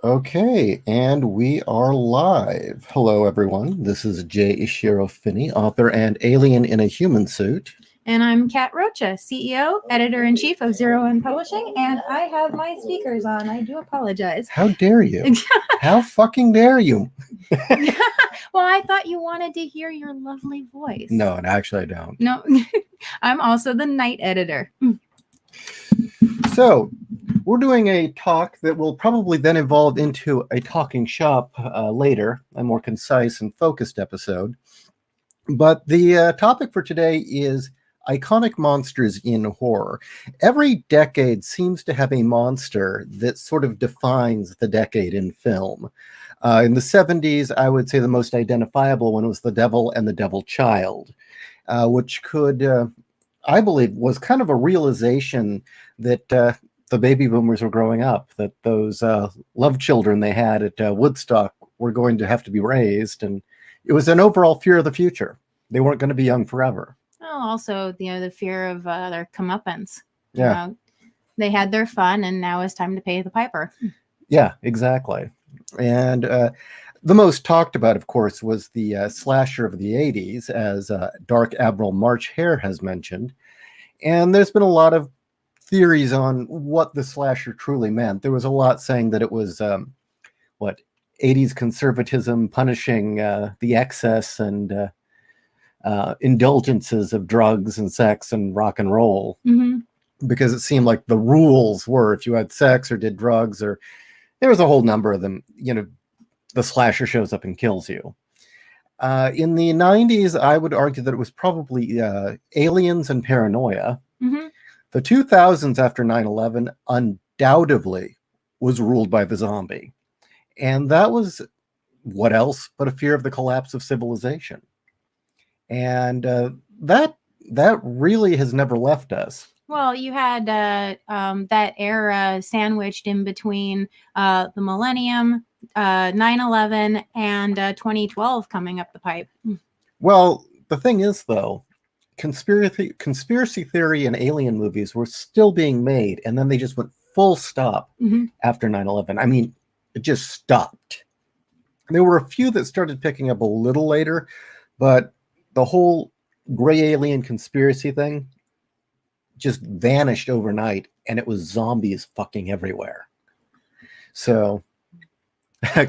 Okay, and we are live. Hello, everyone. This is J.Ishiro Finney, author and alien in a human suit. And I'm Kat Rocha, CEO, editor-in-chief of Zero One Publishing, and I have my speakers on. I do apologize. How dare you? How fucking dare you? Well, I thought you wanted to hear your lovely voice. No, actually, I don't. No, I'm also the night editor. So, we're doing a talk that will probably then evolve into a talking shop later, a more concise and focused episode. But the topic for today is iconic monsters in horror. Every decade seems to have a monster that sort of defines the decade in film. In the 70s, I would say the most identifiable one was The Devil and the Devil Child, which I believe, was kind of a realization that the baby boomers were growing up, that those love children they had at Woodstock were going to have to be raised. And it was an overall fear of the future. They weren't going to be young forever. Oh, also, the fear of their comeuppance. Yeah. They had their fun, and now it's time to pay the piper. Yeah, exactly. And the most talked about, of course, was the slasher of the 80s, as Dark Admiral March Hare has mentioned. And there's been a lot of theories on what the slasher truly meant. There was a lot saying that it was, 80s conservatism punishing the excess and indulgences of drugs and sex and rock and roll. Mm-hmm. Because it seemed like the rules were if you had sex or did drugs, or there was a whole number of them, the slasher shows up and kills you. In the 90s, I would argue that it was probably aliens and paranoia. Mm-hmm. The 2000s after 9/11 undoubtedly was ruled by the zombie. And that was what else but a fear of the collapse of civilization. And that really has never left us. Well, you had that era sandwiched in between the millennium, 9/11, and 2012 coming up the pipe. Well, the thing is, though, conspiracy theory and alien movies were still being made, and then they just went full stop after 9/11. I mean, it just stopped. There were a few that started picking up a little later, but the whole gray alien conspiracy thing just vanished overnight, and it was zombies fucking everywhere. So,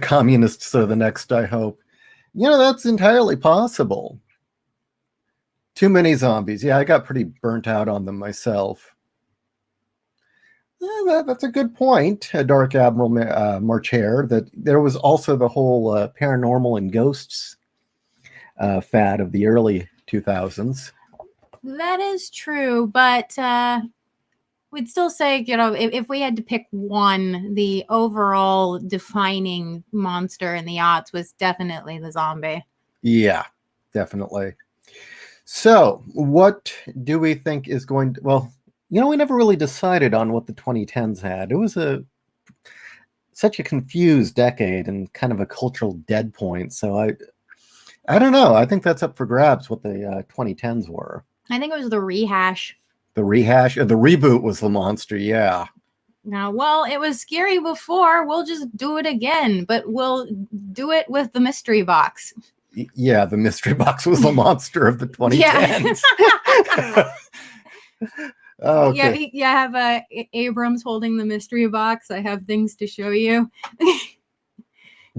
communists are the next, I hope. That's entirely possible. Too many zombies. Yeah, I got pretty burnt out on them myself. That's a good point, Dark Admiral March Hare, that there was also the whole paranormal and ghosts fad of the early 2000s. That is true, but we'd still say, if we had to pick one, the overall defining monster in the aughts was definitely the zombie. Yeah, definitely. So, what do we think is going to... Well, we never really decided on what the 2010s had. It was such a confused decade and kind of a cultural dead point. So I don't know. I think that's up for grabs what the 2010s were. I think it was the rehash. The rehash? The reboot was the monster, yeah. Now, well, it was scary before. We'll just do it again, but we'll do it with the mystery box. Yeah, the mystery box was the monster of the 2010s. Okay. Yeah, I have Abrams holding the mystery box. I have things to show you.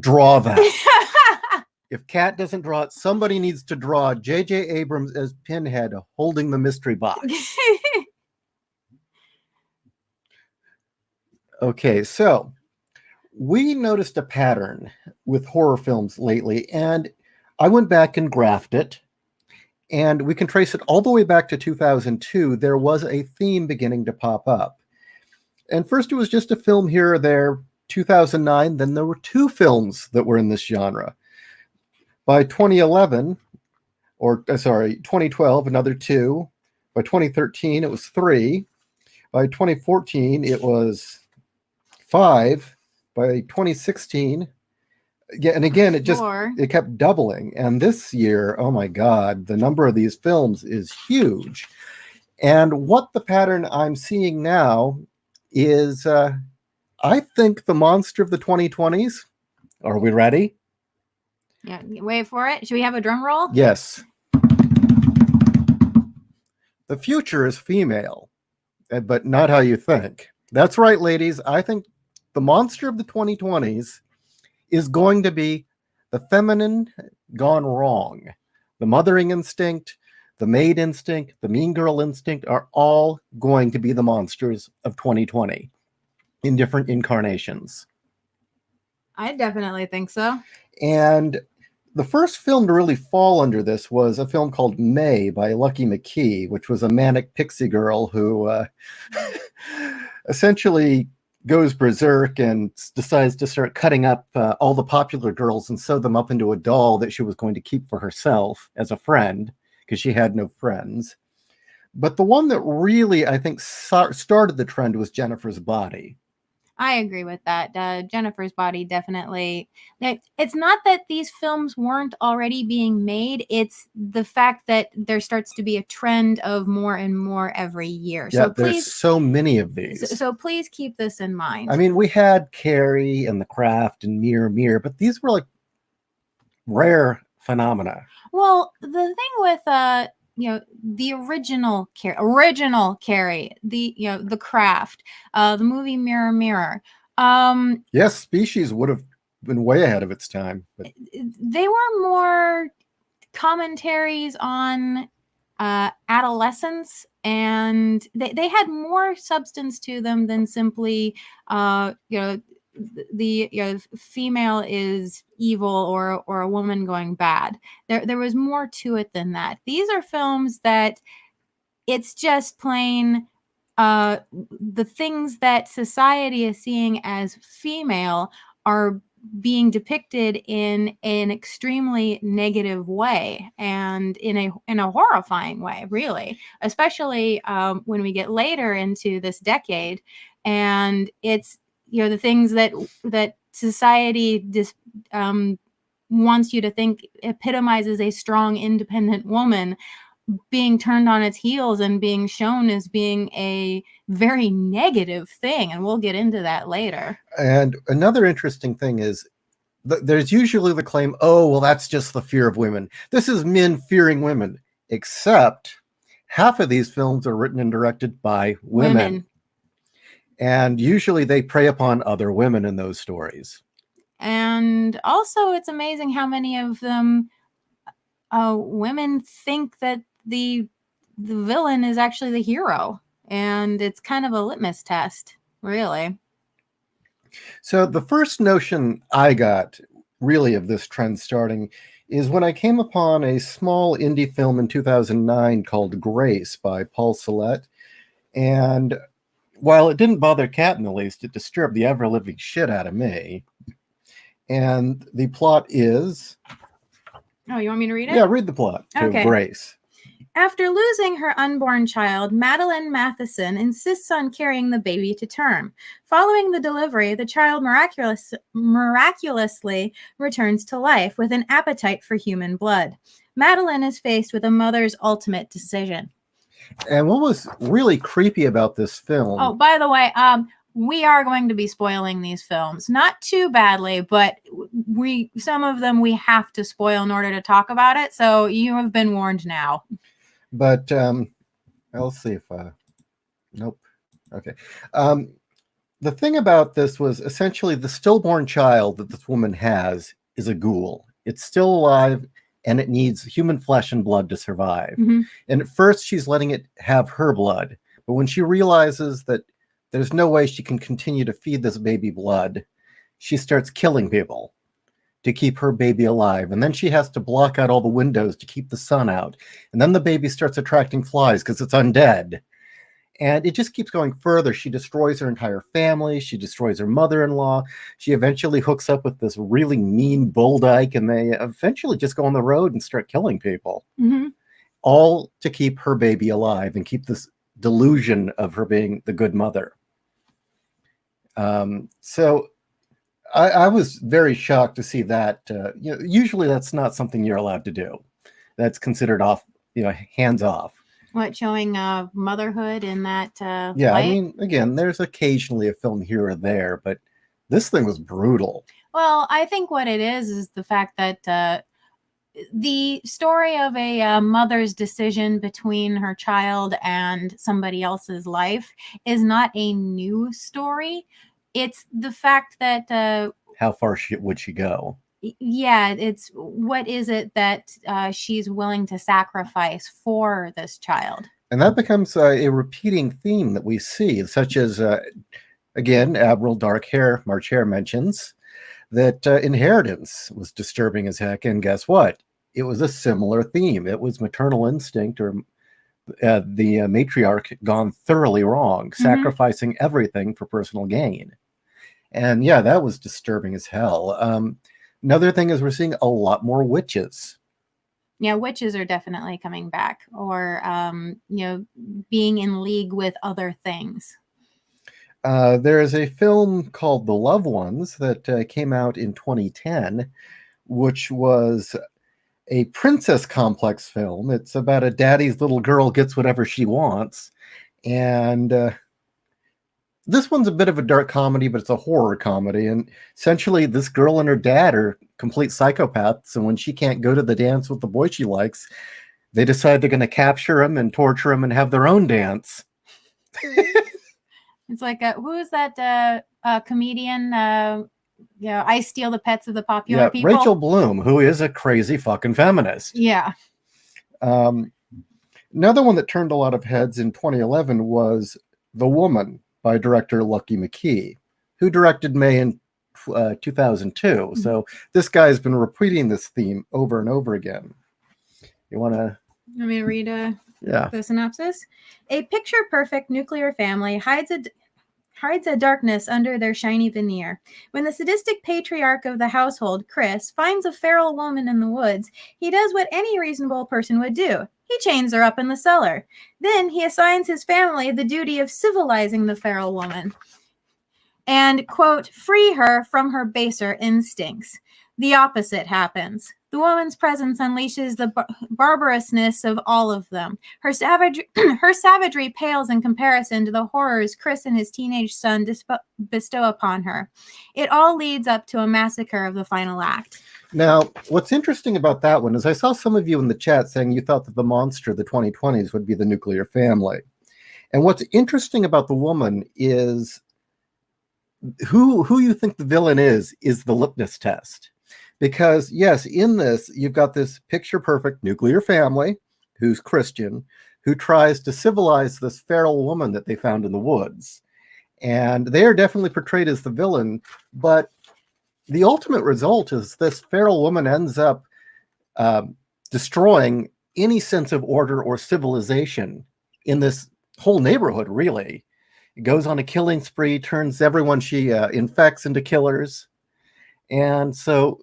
Draw that. If Kat doesn't draw it, somebody needs to draw J.J. Abrams as Pinhead holding the mystery box. Okay, so we noticed a pattern with horror films lately, and I went back and graphed it, and we can trace it all the way back to 2002. There was a theme beginning to pop up. And first it was just a film here or there. 2009, then there were two films that were in this genre. By 2011, 2012, another two. By 2013, it was three. By 2014, it was five. By 2016, and again, it kept doubling. And this year, oh my God, the number of these films is huge. And what the pattern I'm seeing now is I think the monster of the 2020s. Are we ready? Yeah, wait for it. Should we have a drum roll? Yes. The future is female, but not how you think. That's right, ladies. I think the monster of the 2020s is going to be the feminine gone wrong. The mothering instinct, the maid instinct, the mean girl instinct are all going to be the monsters of 2020 in different incarnations. I definitely think so. And the first film to really fall under this was a film called May by Lucky McKee, which was a manic pixie girl who essentially goes berserk and decides to start cutting up all the popular girls and sew them up into a doll that she was going to keep for herself as a friend because she had no friends. But the one that really, I think, started the trend was Jennifer's Body. I agree with that. Jennifer's Body definitely. It's not that these films weren't already being made. It's the fact that there starts to be a trend of more and more every year. Yeah, So there's please, so many of these. so please keep this in mind. I mean, we had Carrie and The Craft and Mirror Mirror, but these were like rare phenomena. Well, the thing with the original Carrie, the Craft, the movie Mirror Mirror. Yes, Species would have been way ahead of its time. But they were more commentaries on adolescence, and they had more substance to them than simply the female is evil or a woman going bad. There was more to it than that. These are films that it's just plain the things that society is seeing as female are being depicted in an extremely negative way and in a horrifying way, really, especially when we get later into this decade, and it's the things that society just wants you to think epitomizes a strong, independent woman being turned on its heels and being shown as being a very negative thing, and we'll get into that later. And another interesting thing is there's usually the claim, oh, well, that's just the fear of women. This is men fearing women, except half of these films are written and directed by women. And usually they prey upon other women in those stories. And also, it's amazing how many of them women think that the villain is actually the hero, and it's kind of a litmus test, really. So the first notion I got really of this trend starting is when I came upon a small indie film in 2009 called Grace by Paul Salette. And while it didn't bother Kat in the least, it disturbed the ever-living shit out of me. And the plot is... Oh, you want me to read it? Yeah, read the plot to Grace. After losing her unborn child, Madeline Matheson insists on carrying the baby to term. Following the delivery, the child miraculously returns to life with an appetite for human blood. Madeline is faced with a mother's ultimate decision. And what was really creepy about this film... Oh, by the way, we are going to be spoiling these films. Not too badly, but some of them we have to spoil in order to talk about it. So you have been warned now. But I'll see if... Nope. Okay. The thing about this was essentially the stillborn child that this woman has is a ghoul. It's still alive, and it needs human flesh and blood to survive. Mm-hmm. And at first, she's letting it have her blood. But when she realizes that there's no way she can continue to feed this baby blood, she starts killing people to keep her baby alive. And then she has to block out all the windows to keep the sun out. And then the baby starts attracting flies because it's undead. And it just keeps going further. She destroys her entire family. She destroys her mother-in-law. She eventually hooks up with this really mean bull dyke, and they eventually just go on the road and start killing people. Mm-hmm. All to keep her baby alive and keep this delusion of her being the good mother. So I was very shocked to see that. Usually that's not something you're allowed to do. That's considered off, hands off. What, showing motherhood in that Yeah, I light? mean, again, there's occasionally a film here or there, but this thing was brutal. Well, I think what it is the fact that the story of a mother's decision between her child and somebody else's life is not a new story. It's the fact that How far would she go? yeah, it's what is it that she's willing to sacrifice for this child. And that becomes a repeating theme that we see, such as, again, Admiral Darkhair Marcher mentions that inheritance was disturbing as heck. And guess what? It was a similar theme. It was maternal instinct, or the matriarch gone thoroughly wrong, sacrificing everything for personal gain. And yeah, that was disturbing as hell. Another thing is we're seeing a lot more witches. Yeah, witches are definitely coming back, or being in league with other things. There is a film called The Loved Ones that came out in 2010, which was a princess complex film. It's about a daddy's little girl gets whatever she wants. And this one's a bit of a dark comedy, but it's a horror comedy. And essentially, this girl and her dad are complete psychopaths. And when she can't go to the dance with the boy she likes, they decide they're going to capture him and torture him and have their own dance. It's like, who is that comedian? I steal the pets of the popular people. Rachel Bloom, who is a crazy fucking feminist. Yeah. Another one that turned a lot of heads in 2011 was The Woman by director Lucky McKee, who directed May in 2002. So this guy's been repeating this theme over and over again. You want to... Let me read the synopsis. A picture-perfect nuclear family hides a darkness under their shiny veneer. When the sadistic patriarch of the household, Chris, finds a feral woman in the woods, he does what any reasonable person would do. He chains her up in the cellar. Then he assigns his family the duty of civilizing the feral woman and, quote, free her from her baser instincts. The opposite happens. The woman's presence unleashes the barbarousness of all of them. Her savagery pales in comparison to the horrors Chris and his teenage son bestow upon her. It all leads up to a massacre of the final act. Now, what's interesting about that one is I saw some of you in the chat saying you thought that the monster of the 2020s would be the nuclear family. And what's interesting about The Woman is who you think the villain is the litmus test. Because, yes, in this, you've got this picture-perfect nuclear family who's Christian, who tries to civilize this feral woman that they found in the woods. And they are definitely portrayed as the villain, but the ultimate result is this feral woman ends up destroying any sense of order or civilization in this whole neighborhood, really. It goes on a killing spree, turns everyone she infects into killers. And so...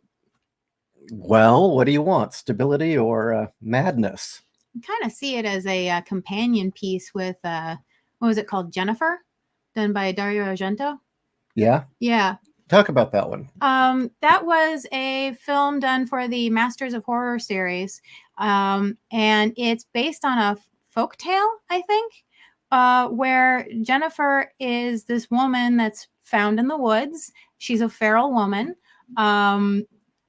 well, what do you want? Stability or madness? I kind of see it as a companion piece with, what was it called? Jennifer, done by Dario Argento. Yeah? Yeah. Talk about that one. That was a film done for the Masters of Horror series. And it's based on a folktale, I think, where Jennifer is this woman that's found in the woods. She's a feral woman.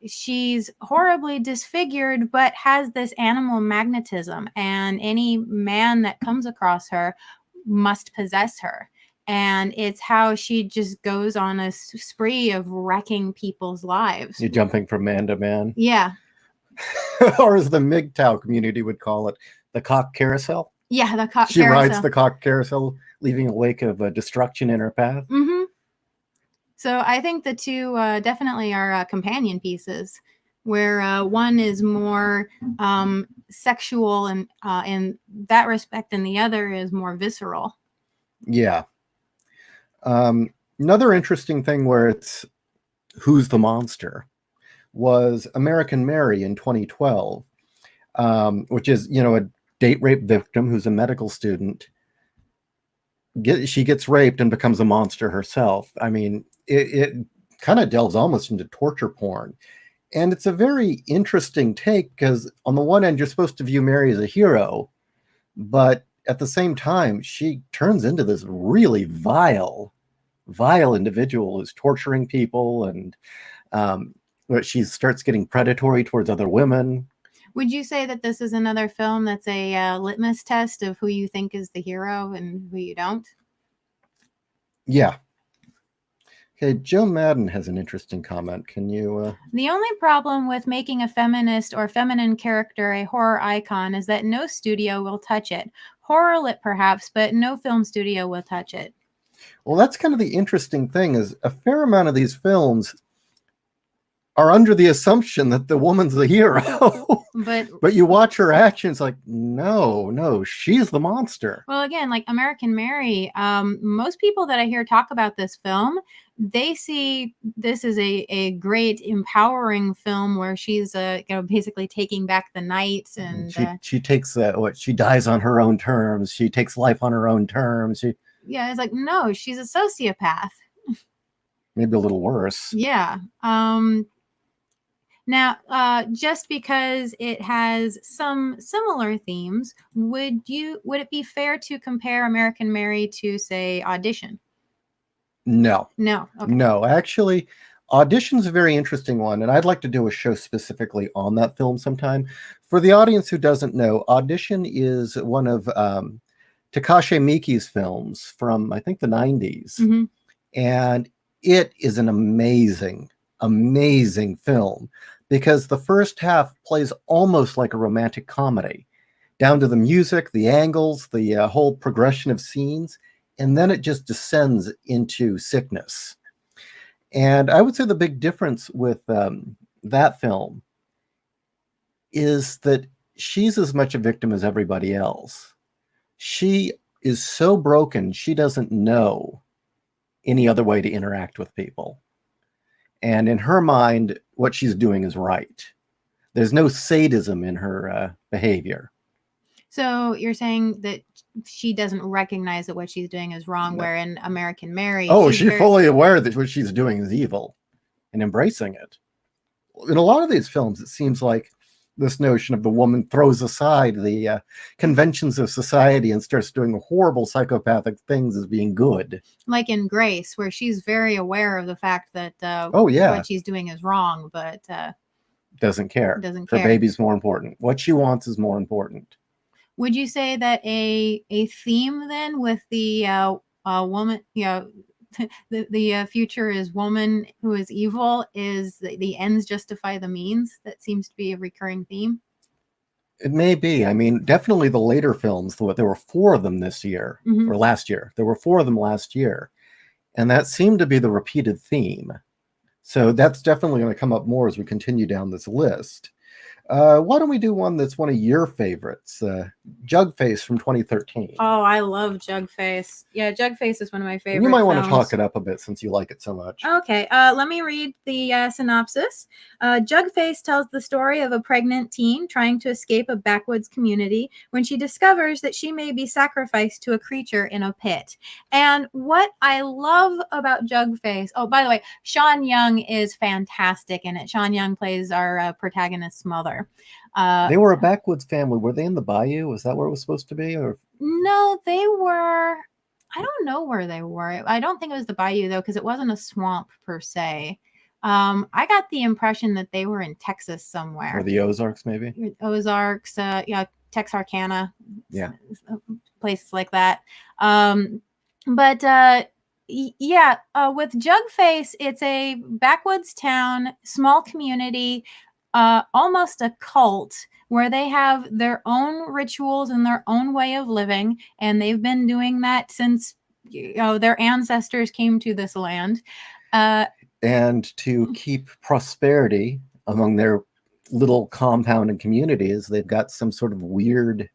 She's horribly disfigured, but has this animal magnetism, and any man that comes across her must possess her. And it's how she just goes on a spree of wrecking people's lives. You're jumping from man to man? Yeah. Or as the MGTOW community would call it, the cock carousel? Yeah, the cock she carousel. She rides the cock carousel, leaving a wake of destruction in her path. Mm-hmm. So I think the two definitely are companion pieces, where one is more sexual and in that respect, and the other is more visceral. Yeah. Another interesting thing where it's who's the monster was American Mary in 2012, which is, a date rape victim who's a medical student. She gets raped and becomes a monster herself. I mean, it kind of delves almost into torture porn. And it's a very interesting take because on the one end, you're supposed to view Mary as a hero, but at the same time, she turns into this really vile individual who's torturing people, and um, she starts getting predatory towards other women. Would you say that this is another film that's a litmus test of who you think is the hero and who you don't? Yeah. Okay, Joe Madden has an interesting comment. Can you? The only problem with making a feminist or feminine character a horror icon is that no studio will touch it. Horror lit perhaps, but no film studio will touch it. Well, that's kind of the interesting thing is a fair amount of these films are under the assumption that the woman's the hero. But you watch her actions like, no, she's the monster. Well, again, like American Mary, most people that I hear talk about this film, they see this as a great empowering film where she's basically taking back the night, and she takes what she dies on her own terms. She takes life on her own terms. Yeah, it's like, no, she's a sociopath. Maybe a little worse. Yeah. Now, just because it has some similar themes, would it be fair to compare American Mary to, say, Audition? No. Okay. No, actually, Audition's a very interesting one, and I'd like to do a show specifically on that film sometime. For the audience who doesn't know, Audition is one of Takashi Miike's films from, I think, the 90s. Mm-hmm. And it is an amazing, amazing film because the first half plays almost like a romantic comedy, down to the music, the angles, the whole progression of scenes, and then it just descends into sickness. And I would say the big difference with that film is that she's as much a victim as everybody else. She is so broken, she doesn't know any other way to interact with people. And in her mind, what she's doing is right. There's no sadism in her behavior. So you're saying that she doesn't recognize that what she's doing is wrong, where in American Mary... she's fully aware that what she's doing is evil and embracing it. In a lot of these films, it seems like this notion of the woman throws aside the conventions of society and starts doing horrible psychopathic things as being good. Like in Grace, where she's very aware of the fact that what she's doing is wrong, but doesn't care. Her baby's more important. What she wants is more important. Would you say that a theme then with the woman, the future is woman who is evil, is the ends justify the means? That seems to be a recurring theme. It may be. I mean, definitely the later films, there were 4 of them this year, mm-hmm. or last year. There were 4 of them last year. And that seemed to be the repeated theme. So that's definitely going to come up more as we continue down this list. Why don't we do one that's one of your favorites? Jugface from 2013. Oh, I love Jugface. Yeah, Jugface is one of my favorites. You might want to talk it up a bit since you like it so much. Okay, let me read the synopsis. Jugface tells the story of a pregnant teen trying to escape a backwoods community when she discovers that she may be sacrificed to a creature in a pit. And what I love about Jugface... Oh, by the way, Sean Young is fantastic in it. Sean Young plays our protagonist's mother. They were a backwoods family. Were they in the bayou? Was that where it was supposed to be? Or no, they were... I don't know where they were. I don't think it was the bayou, though, because it wasn't a swamp per se. I got the impression that they were in Texas somewhere. Or the Ozarks, maybe? Ozarks, Texarkana. Yeah. Places like that. With Jugface, it's a backwoods town, small community, almost a cult, where they have their own rituals and their own way of living, and they've been doing that since their ancestors came to this land. And to keep prosperity among their little compound and communities, they've got some sort of weird...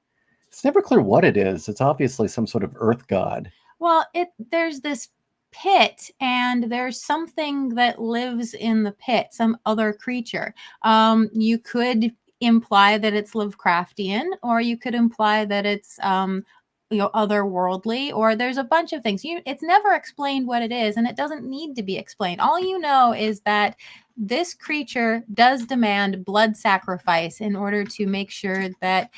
It's never clear what it is. It's obviously some sort of earth god. Well, there's this pit, and there's something that lives in the pit, some other creature. You could imply that it's Lovecraftian, or you could imply that it's otherworldly, or there's a bunch of things. It's never explained what it is, and it doesn't need to be explained. All you know is that this creature does demand blood sacrifice in order to make sure that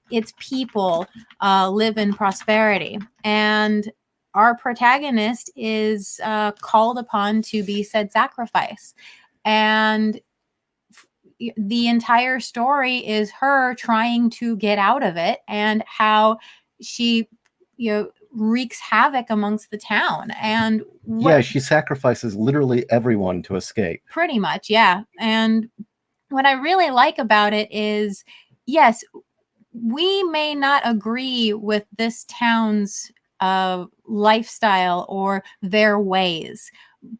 its people live in prosperity. And our protagonist is called upon to be said sacrifice. And the entire story is her trying to get out of it, and how she wreaks havoc amongst the town. And Yeah, she sacrifices literally everyone to escape. Pretty much, yeah. And what I really like about it is, yes, we may not agree with this town's lifestyle or their ways,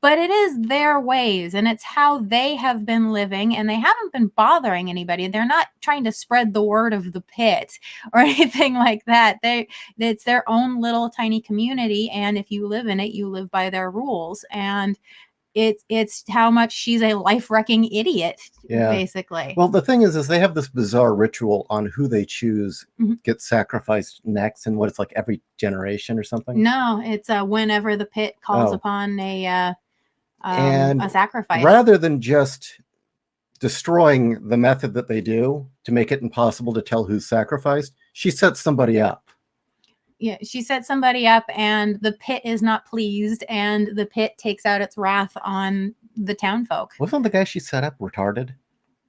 but it is their ways, and it's how they have been living, and they haven't been bothering anybody. They're not trying to spread the word of the pit or anything like that. It's their own little tiny community, and if you live in it, you live by their rules. And it's how much she's a life-wrecking idiot, basically. Well, the thing is they have this bizarre ritual on who they choose gets sacrificed next, and what it's like every generation or something. No, it's whenever the pit calls upon a sacrifice. Rather than just destroying the method that they do to make it impossible to tell who's sacrificed, she sets somebody up. Yeah, she sets somebody up, and the pit is not pleased, and the pit takes out its wrath on the townfolk. Wasn't the guy she set up retarded?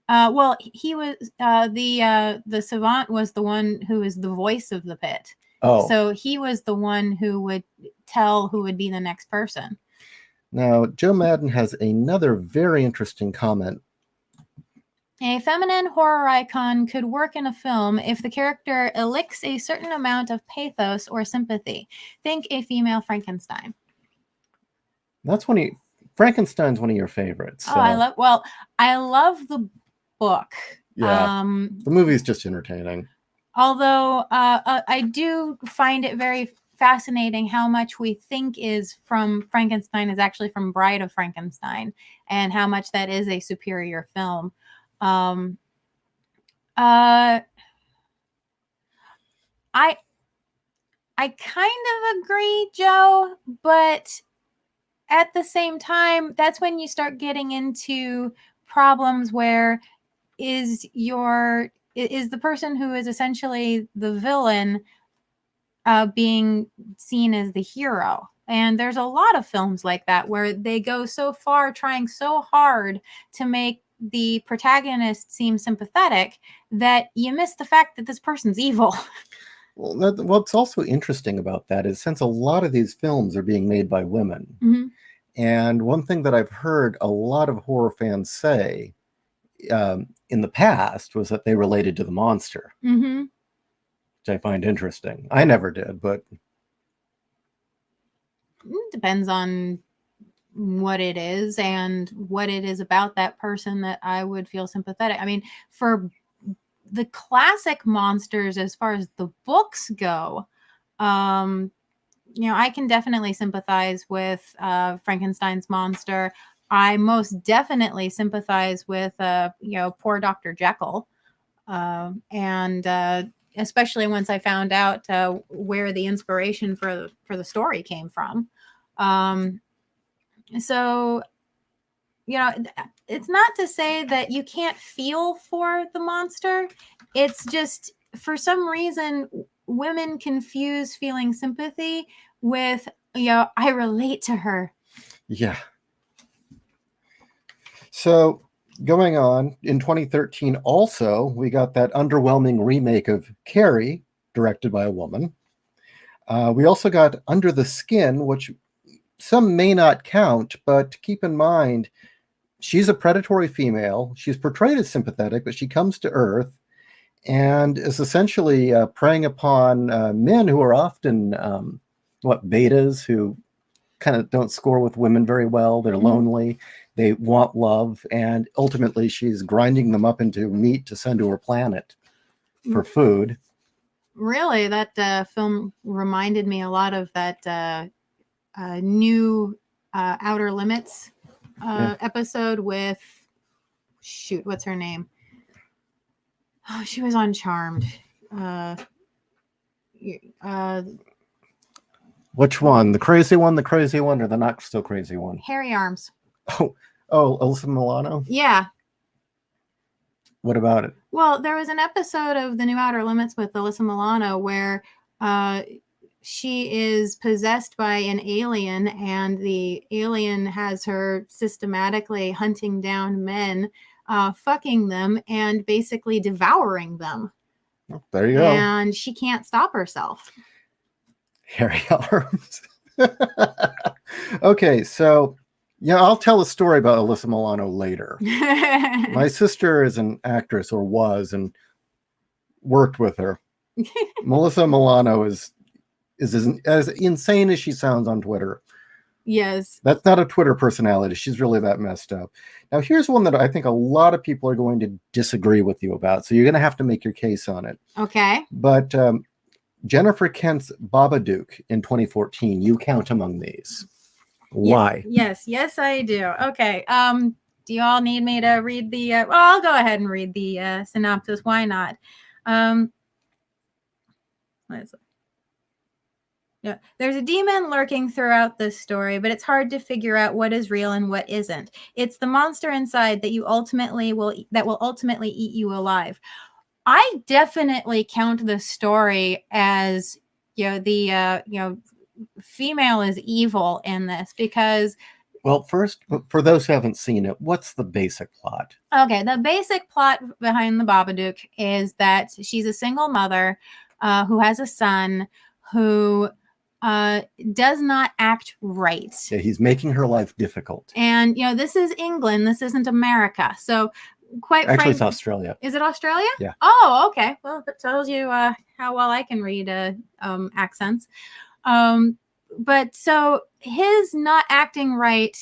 Well, he was the savant was the one who is the voice of the pit. Oh, so he was the one who would tell who would be the next person. Now, Joe Madden has another very interesting comment. A feminine horror icon could work in a film if the character elicits a certain amount of pathos or sympathy. Think a female Frankenstein. That's Frankenstein's one of your favorites. So. I love the book. Yeah, the movie's just entertaining. Although I do find it very fascinating how much we think is from Frankenstein is actually from Bride of Frankenstein, and how much that is a superior film. I kind of agree, Joe, but at the same time, that's when you start getting into problems where is the person who is essentially the villain being seen as the hero. And there's a lot of films like that where they go so far, trying so hard to make the protagonist seem sympathetic, that you miss the fact that this person's evil. Well, what's also interesting about that is, since a lot of these films are being made by women, and one thing that I've heard a lot of horror fans say in the past was that they related to the monster, which I find interesting. I never did, but it depends on what it is and what it is about that person that I would feel sympathetic. I mean, for the classic monsters, as far as the books go, I can definitely sympathize with Frankenstein's monster. I most definitely sympathize with poor Dr. Jekyll, and especially once I found out where the inspiration for the story came from. So, it's not to say that you can't feel for the monster. It's just, for some reason, women confuse feeling sympathy with, I relate to her. Yeah. So, going on, in 2013 also, we got that underwhelming remake of Carrie, directed by a woman. We also got Under the Skin, which some may not count, but keep in mind, she's a predatory female. She's portrayed as sympathetic, but she comes to Earth and is essentially preying upon men who are often betas, who kind of don't score with women very well. They're lonely. They want love, and ultimately she's grinding them up into meat to send to her planet for food. Really, that film reminded me a lot of that new Outer Limits episode with, what's her name? Oh, she was on Charmed. Which one? The crazy one, or the not so crazy one? Hairy Arms. Oh, Alyssa Milano? Yeah. What about it? Well, there was an episode of The New Outer Limits with Alyssa Milano where she is possessed by an alien, and the alien has her systematically hunting down men, fucking them, and basically devouring them. There you go. And she can't stop herself. Hairy Arms. Okay, so yeah, I'll tell a story about Alyssa Milano later. My sister is an actress, or was, and worked with her. Melissa Milano is as insane as she sounds on Twitter. Yes. That's not a Twitter personality. She's really that messed up. Now, here's one that I think a lot of people are going to disagree with you about. So you're going to have to make your case on it. Okay. But Jennifer Kent's Babadook in 2014, you count among these. Why? Yes, I do. Okay. Do you all need me to read the? Well, I'll go ahead and read the synopsis. Why not? Yeah, there's a demon lurking throughout this story, but it's hard to figure out what is real and what isn't. It's the monster inside that will ultimately eat you alive. I definitely count the story as the female is evil in this because. Well, first, for those who haven't seen it, what's the basic plot? Okay, the basic plot behind the Babadook is that she's a single mother who has a son who does not act right. Yeah, he's making her life difficult. And, this is England. This isn't America. So Actually, it's Australia. Is it Australia? Yeah. Oh, okay. Well, that tells you how well I can read accents. But so his not acting right,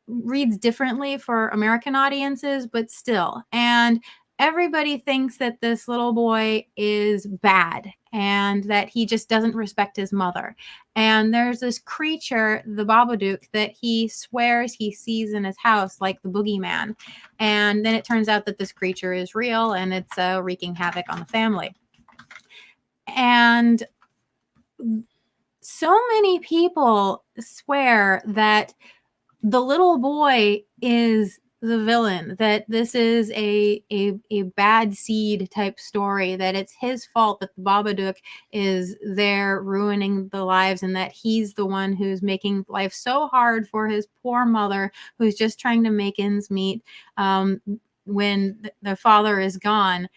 reads differently for American audiences, but still. And everybody thinks that this little boy is bad and that he just doesn't respect his mother. And there's this creature, the Babadook, that he swears he sees in his house, like the boogeyman. And then it turns out that this creature is real and it's wreaking havoc on the family. And so many people swear that the little boy is the villain, that this is a bad seed type story, that it's his fault that the Babadook is there ruining the lives, and that he's the one who's making life so hard for his poor mother who's just trying to make ends meet when the father is gone.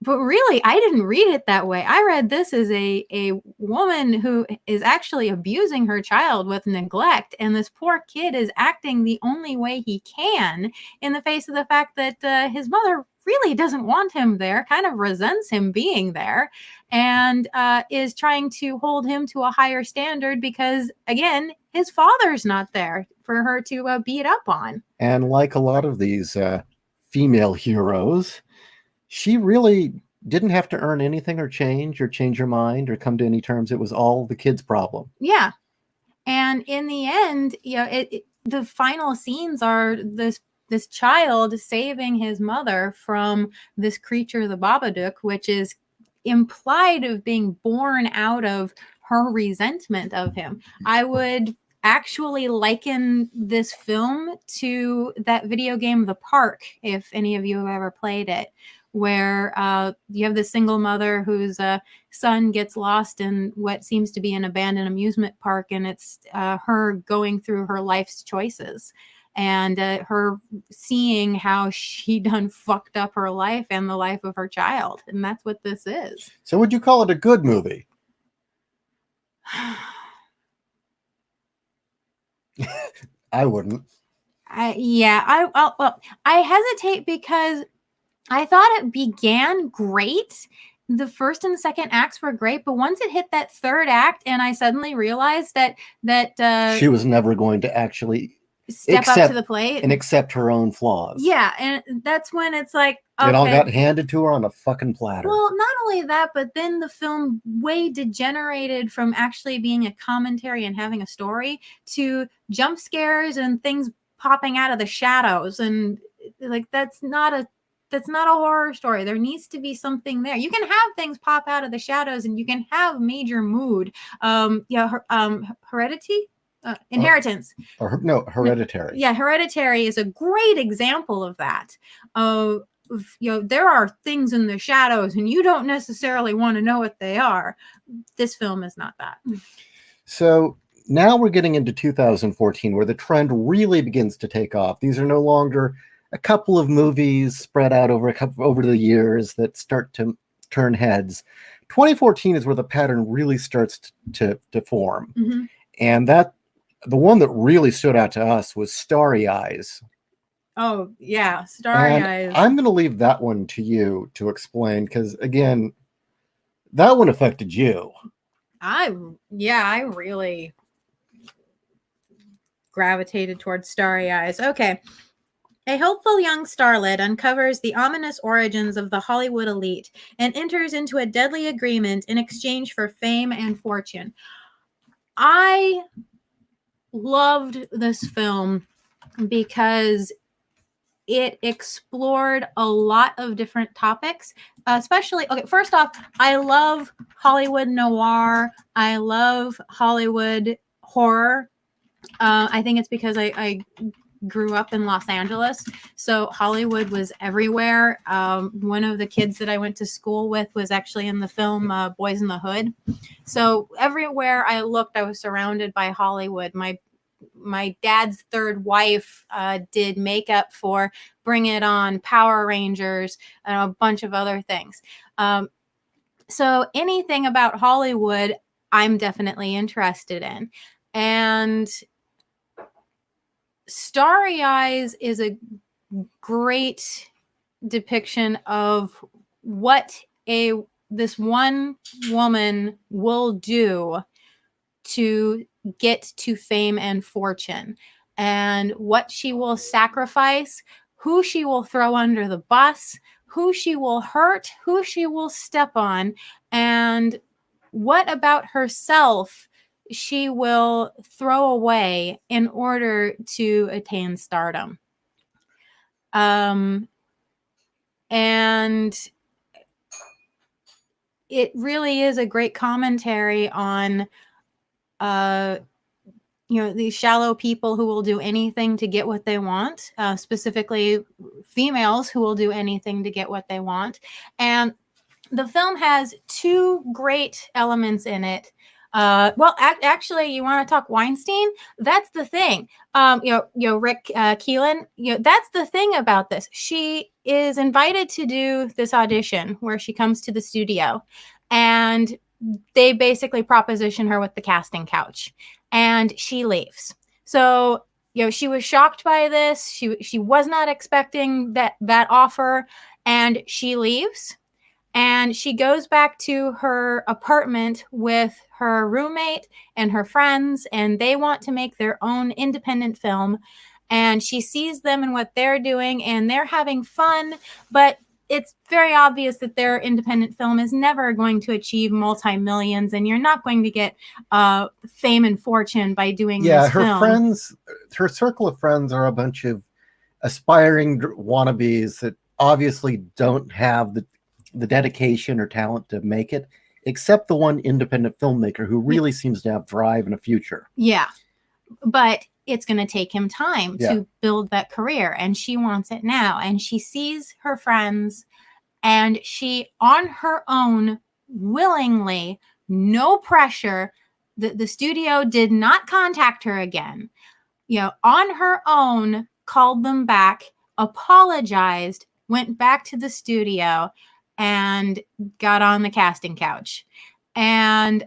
But really, I didn't read it that way. I read this as a woman who is actually abusing her child with neglect. And this poor kid is acting the only way he can in the face of the fact that his mother really doesn't want him there, kind of resents him being there, and is trying to hold him to a higher standard because, again, his father's not there for her to beat up on. And like a lot of these female heroes, she really didn't have to earn anything or change her mind or come to any terms. It was all the kid's problem. Yeah. And in the end, the final scenes are this child saving his mother from this creature, the Babadook, which is implied of being born out of her resentment of him. I would actually liken this film to that video game, The Park, if any of you have ever played it, where you have this single mother whose son gets lost in what seems to be an abandoned amusement park, and it's her going through her life's choices and her seeing how she done fucked up her life and the life of her child. And that's what this is. So would you call it a good movie? I wouldn't. I hesitate because I thought it began great. The first and second acts were great, but once it hit that third act, and I suddenly realized that she was never going to actually step up to the plate and accept her own flaws. Yeah, and that's when it's like, okay. It all got handed to her on a fucking platter. Well, not only that, but then the film way degenerated from actually being a commentary and having a story to jump scares and things popping out of the shadows, and like that's not a that's not a horror story. There needs to be something there. You can have things pop out of the shadows, and you can have major mood. Heredity, Inheritance. No, Hereditary. Yeah, Hereditary is a great example of that. There are things in the shadows, and you don't necessarily want to know what they are. This film is not that. So now we're getting into 2014, where the trend really begins to take off. These are no longer a couple of movies spread out over the years that start to turn heads. 2014 is where the pattern really starts to form. Mm-hmm. And that the one that really stood out to us was Starry Eyes. Oh, yeah, Starry Eyes. I'm going to leave that one to you to explain, because, again, that one affected you. I really gravitated towards Starry Eyes. Okay. A hopeful young starlet uncovers the ominous origins of the Hollywood elite and enters into a deadly agreement in exchange for fame and fortune. I loved this film because it explored a lot of different topics, especially, okay, first off, I love Hollywood noir. I love Hollywood horror. I think it's because I grew up in Los Angeles, so Hollywood was everywhere. One of the kids that I went to school with was actually in the film Boys in the Hood. So everywhere I looked, I was surrounded by Hollywood. My dad's third wife did makeup for Bring It On, Power Rangers, and a bunch of other things. So anything about Hollywood, I'm definitely interested in. And Starry Eyes is a great depiction of what this one woman will do to get to fame and fortune, and what she will sacrifice, who she will throw under the bus, who she will hurt, who she will step on, and what about herself she will throw away in order to attain stardom. And it really is a great commentary on these shallow people who will do anything to get what they want, specifically females who will do anything to get what they want. And the film has two great elements in it. Actually, you want to talk Weinstein? That's the thing. Rick Keelan. That's the thing about this. She is invited to do this audition where she comes to the studio, and they basically proposition her with the casting couch, and she leaves. So she was shocked by this. She was not expecting that offer, and she leaves. And she goes back to her apartment with her roommate and her friends, and they want to make their own independent film. And she sees them and what they're doing, and they're having fun, but it's very obvious that their independent film is never going to achieve multi-millions, and you're not going to get fame and fortune by doing this film. Her circle of friends are a bunch of aspiring wannabes that obviously don't have the dedication or talent to make it, except the one independent filmmaker who really seems to have drive and a future. Yeah, but it's going to take him time to build that career, and she wants it now. And she sees her friends, and she, on her own, willingly, no pressure, the studio did not contact her again, on her own, called them back, apologized, went back to the studio, and got on the casting couch. And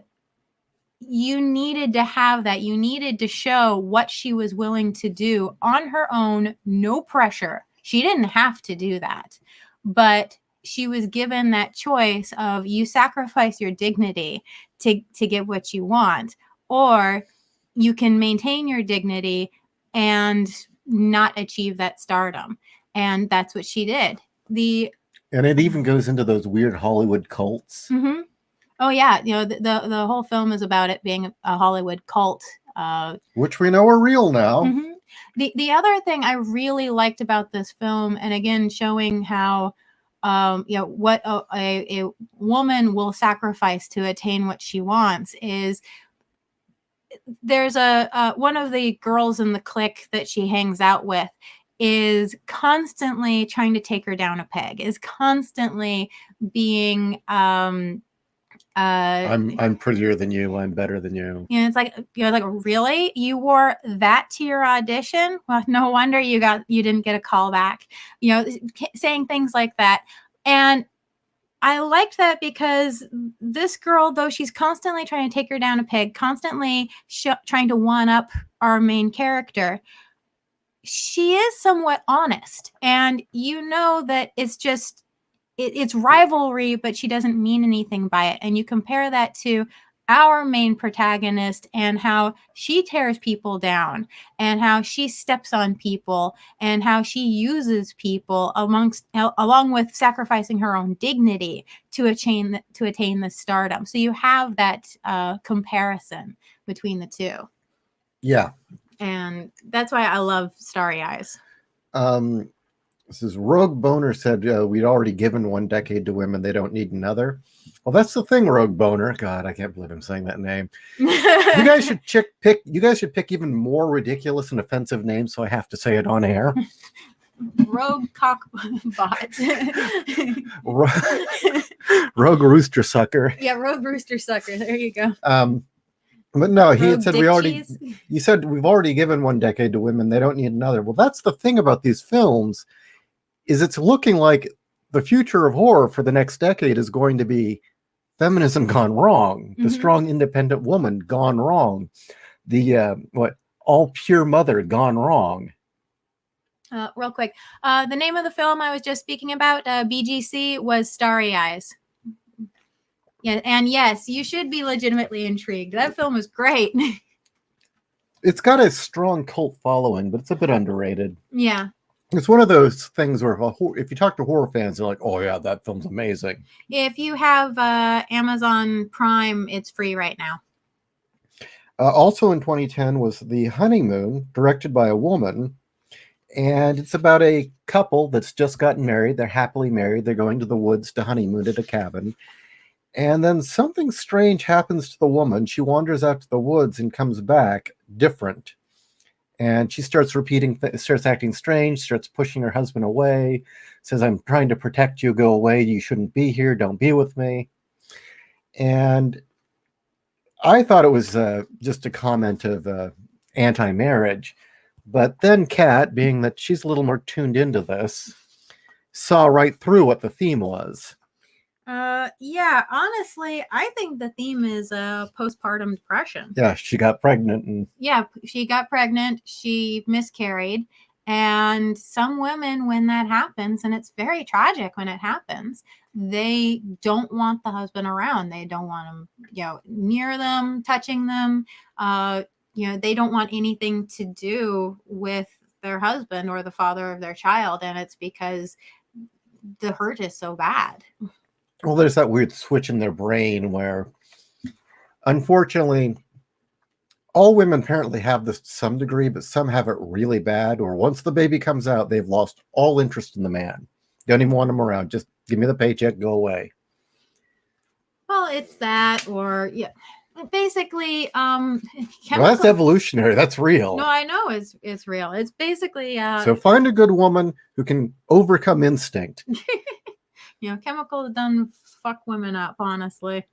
you needed to have that. You needed to show what she was willing to do on her own, no pressure. She didn't have to do that, but she was given that choice of, you sacrifice your dignity to get what you want, or you can maintain your dignity and not achieve that stardom. And that's what she did. And it even goes into those weird Hollywood cults. Mm-hmm. Oh yeah, the whole film is about it being a Hollywood cult, which we know are real now. Mm-hmm. The other thing I really liked about this film, and again showing how what a woman will sacrifice to attain what she wants, is there's a one of the girls in the clique that she hangs out with is constantly trying to take her down a peg, is constantly being I'm prettier than you. I'm better than you. it's like, like, really, you wore that to your audition? Well, no wonder you didn't get a call back. Saying things like that. And I liked that because this girl, though she's constantly trying to take her down a peg, constantly trying to one up our main character, she is somewhat honest. And that it's just, it's rivalry, but she doesn't mean anything by it. And you compare that to our main protagonist and how she tears people down and how she steps on people and how she uses people along with sacrificing her own dignity to attain the stardom. So you have that comparison between the two. Yeah. And that's why I love Starry Eyes. This is Rogue Boner said we'd already given 1 decade to women. They don't need another. Well, that's the thing, Rogue Boner. God, I can't believe I'm saying that name. You guys should pick even more ridiculous and offensive names, so I have to say it on air. Rogue Cockbot. Rogue Rooster Sucker. Yeah, Rogue Rooster Sucker. There you go. But no, he Rogue had said you said we've already given 1 decade to women. They don't need another. Well, that's the thing about these films, is it's looking like the future of horror for the next decade is going to be feminism gone wrong, the strong independent woman gone wrong, the all pure mother gone wrong. Real quick, the name of the film I was just speaking about, BGC, was Starry Eyes. Yeah, and yes, you should be legitimately intrigued. That film is great. It's got a strong cult following, but it's a bit underrated. Yeah. It's one of those things where if you talk to horror fans, they're like, oh yeah, that film's amazing. If you have Amazon Prime, it's free right now. Also in 2010 was The Honeymoon, directed by a woman. And it's about a couple that's just gotten married. They're happily married. They're going to the woods to honeymoon at a cabin. And then something strange happens to the woman. She wanders out to the woods and comes back different. And she starts starts acting strange, starts pushing her husband away, says, I'm trying to protect you, go away, you shouldn't be here, don't be with me. And I thought it was just a comment of anti-marriage. But then Kat, being that she's a little more tuned into this, saw right through what the theme was. Yeah, honestly, I think the theme is postpartum depression. Yeah, she got pregnant. She got pregnant, she miscarried, and some women, when that happens, and it's very tragic when it happens, they don't want the husband around. They don't want him, near them, touching them. They don't want anything to do with their husband or the father of their child, and it's because the hurt is so bad. Well, there's that weird switch in their brain where, unfortunately, all women apparently have this to some degree, but some have it really bad, or once the baby comes out, they've lost all interest in the man. Don't even want him around. Just give me the paycheck, go away. Well, it's that, or basically, well, that's evolutionary. That's real. No, I know it's real. It's basically so find a good woman who can overcome instinct. Chemicals done fuck women up, honestly.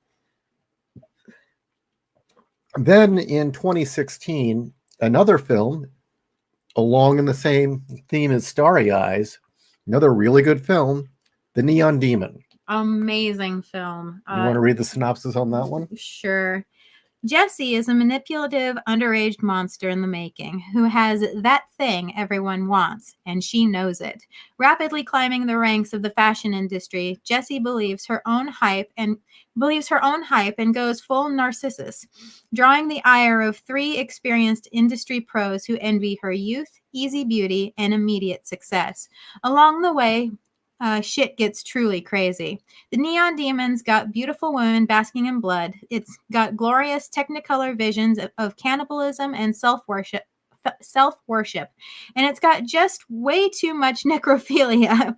Then in 2016, another film along in the same theme as Starry Eyes, another really good film, The Neon Demon. Amazing film. You want to read the synopsis on that one? Sure. Jessie is a manipulative, underage monster in the making who has that thing everyone wants, and she knows it. Rapidly climbing the ranks of the fashion industry, Jessie believes her own hype and goes full Narcissus, drawing the ire of 3 experienced industry pros who envy her youth, easy beauty, and immediate success. Along the way, shit gets truly crazy. The Neon Demon's got beautiful women basking in blood. It's got glorious technicolor visions of cannibalism and self-worship self-worship, and it's got just way too much necrophilia.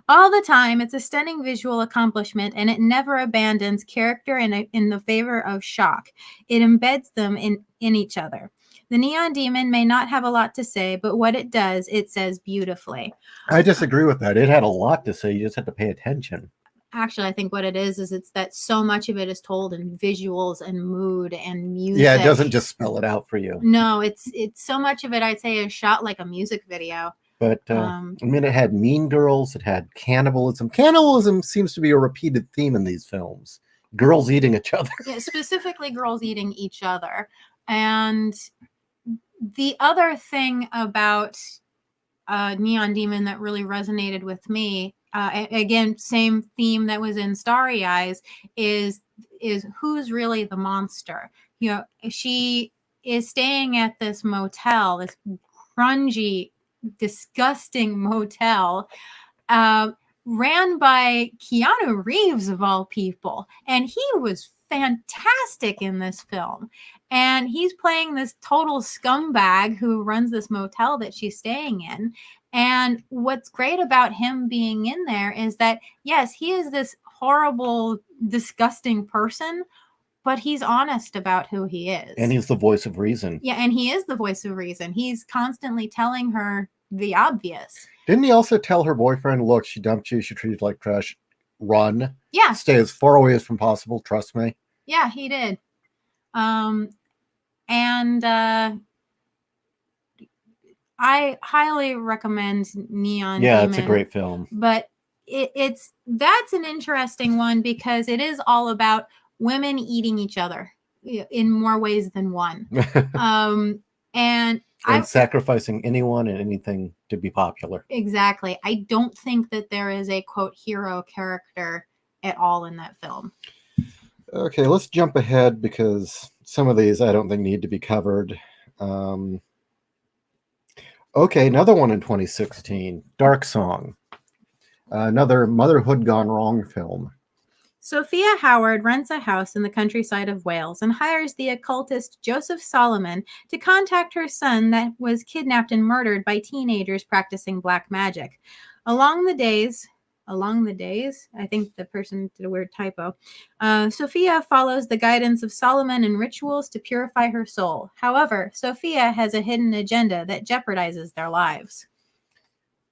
All the time, it's a stunning visual accomplishment, and it never abandons character in the favor of shock. It embeds them in each other. The Neon Demon may not have a lot to say, but what it does, it says beautifully. I disagree with that. It had a lot to say. You just had to pay attention. Actually, I think what it is it's that so much of it is told in visuals and mood and music. Yeah, it doesn't just spell it out for you. No, it's so much of it, I'd say, is shot like a music video. But I mean, it had Mean Girls, it had cannibalism. Cannibalism seems to be a repeated theme in these films. Girls eating each other. Yeah, specifically girls eating each other. And the other thing about Neon Demon that really resonated with me, again, same theme that was in Starry Eyes, is who's really the monster. You know, she is staying at this motel, this grungy, disgusting motel, ran by Keanu Reeves of all people, and he was fantastic in this film. And he's playing this total scumbag who runs this motel that she's staying in. And what's great about him being in there is that, yes, he is this horrible, disgusting person, but he's honest about who he is. And he's the voice of reason. Yeah, and he is the voice of reason. He's constantly telling her the obvious. Didn't he also tell her boyfriend, look, she dumped you, she treated you like trash, run. Yeah. Stay as far away as possible, trust me. Yeah, he did. And I highly recommend Neon Demon. Yeah, it's a great film. But that's an interesting one because it is all about women eating each other in more ways than one. And sacrificing anyone and anything to be popular. Exactly. I don't think that there is a, quote, hero character at all in that film. Okay, let's jump ahead because some of these I don't think need to be covered. Okay, another one in 2016, Dark Song. Another motherhood gone wrong film. Sophia Howard rents a house in the countryside of Wales and hires the occultist Joseph Solomon to contact her son that was kidnapped and murdered by teenagers practicing black magic. Along the days, I think the person did a weird typo. Sophia follows the guidance of Solomon and rituals to purify her soul. However, Sophia has a hidden agenda that jeopardizes their lives.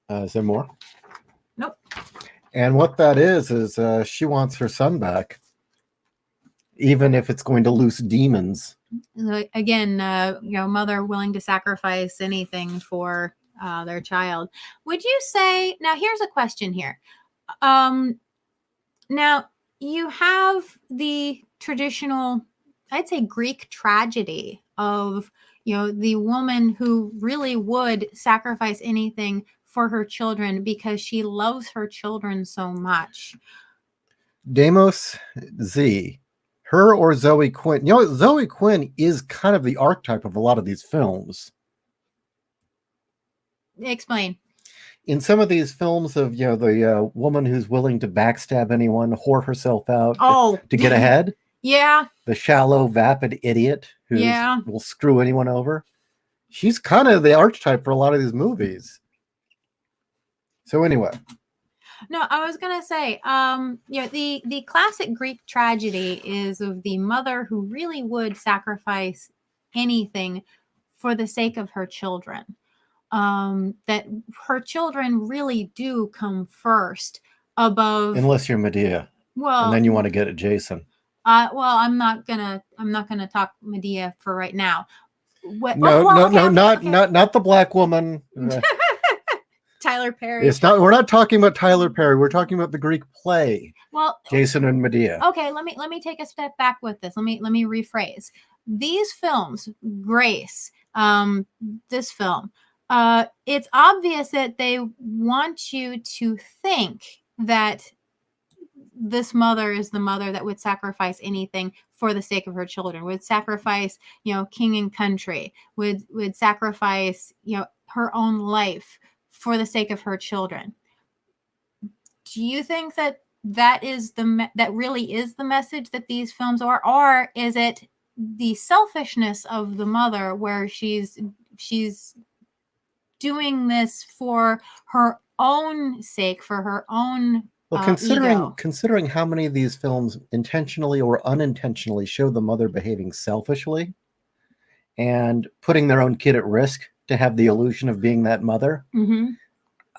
Is there more? Nope. And what that is she wants her son even if it's going to loose demons. Again, mother willing to sacrifice anything for their child. Would you say, now here's a question here. Now you have the traditional, I'd say, Greek tragedy of, the woman who really would sacrifice anything for her children because she loves her children so much. Deimos Z, her or Zoe Quinn. Zoe Quinn is kind of the archetype of a lot of these films. Explain. In some of these films of, the woman who's willing to backstab anyone, whore herself out to get ahead. Yeah. The shallow, vapid idiot who will screw anyone over. She's kind of the archetype for a lot of these movies. So anyway. No, I was going to say, the classic Greek tragedy is of the mother who really would sacrifice anything for the sake of her children. That her children really do come first above. Unless you're Medea. Well, and then you want to get at Jason. Well, I'm not gonna talk Medea for right now. Not the black woman. Tyler Perry. We're not talking about Tyler Perry. We're talking about the Greek play. Well, Jason and Medea. Okay, let me take a step back with this. Let me rephrase. These films, Grace, this film, it's obvious that they want you to think that this mother is the mother that would sacrifice anything for the sake of her children, would sacrifice, king and country, would sacrifice, her own life for the sake of her children. Do you think that that really is the message that these films are, or is it the selfishness of the mother where she's she's doing this for her own sake, for her own Well, ego. considering how many of these films intentionally or unintentionally show the mother behaving selfishly and putting their own kid at risk to have the illusion of being that mother, Mm-hmm.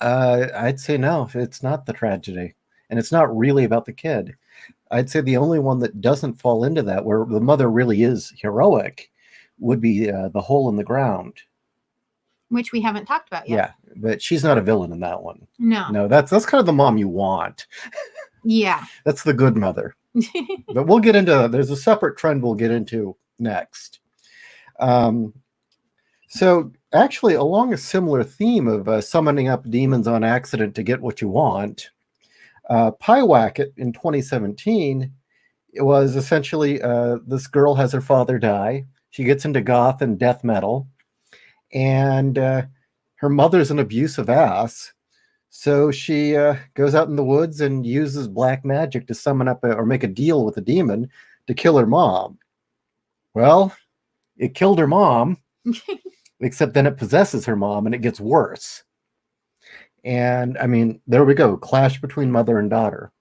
I'd say no, it's not the tragedy. And it's not really about the kid. I'd say the only one that doesn't fall into that, where the mother really is heroic, would be The Hole in the Ground. Which we haven't talked about yet. Yeah, but she's not a villain in that one. No. No, that's kind of the mom you want. Yeah. That's the good mother. But we'll get into, there's a separate trend we'll get into next. So actually, along a similar theme of summoning up demons on accident to get what you want, Pyewacket in 2017, it was essentially this girl has her father die. She gets into goth and death metal, and her mother's an abusive ass. So she goes out in the woods and uses black magic to summon up or make a deal with a demon to kill her mom. Well, it killed her mom, except then it possesses her mom and it gets worse. And I mean, there we go, clash between mother and daughter.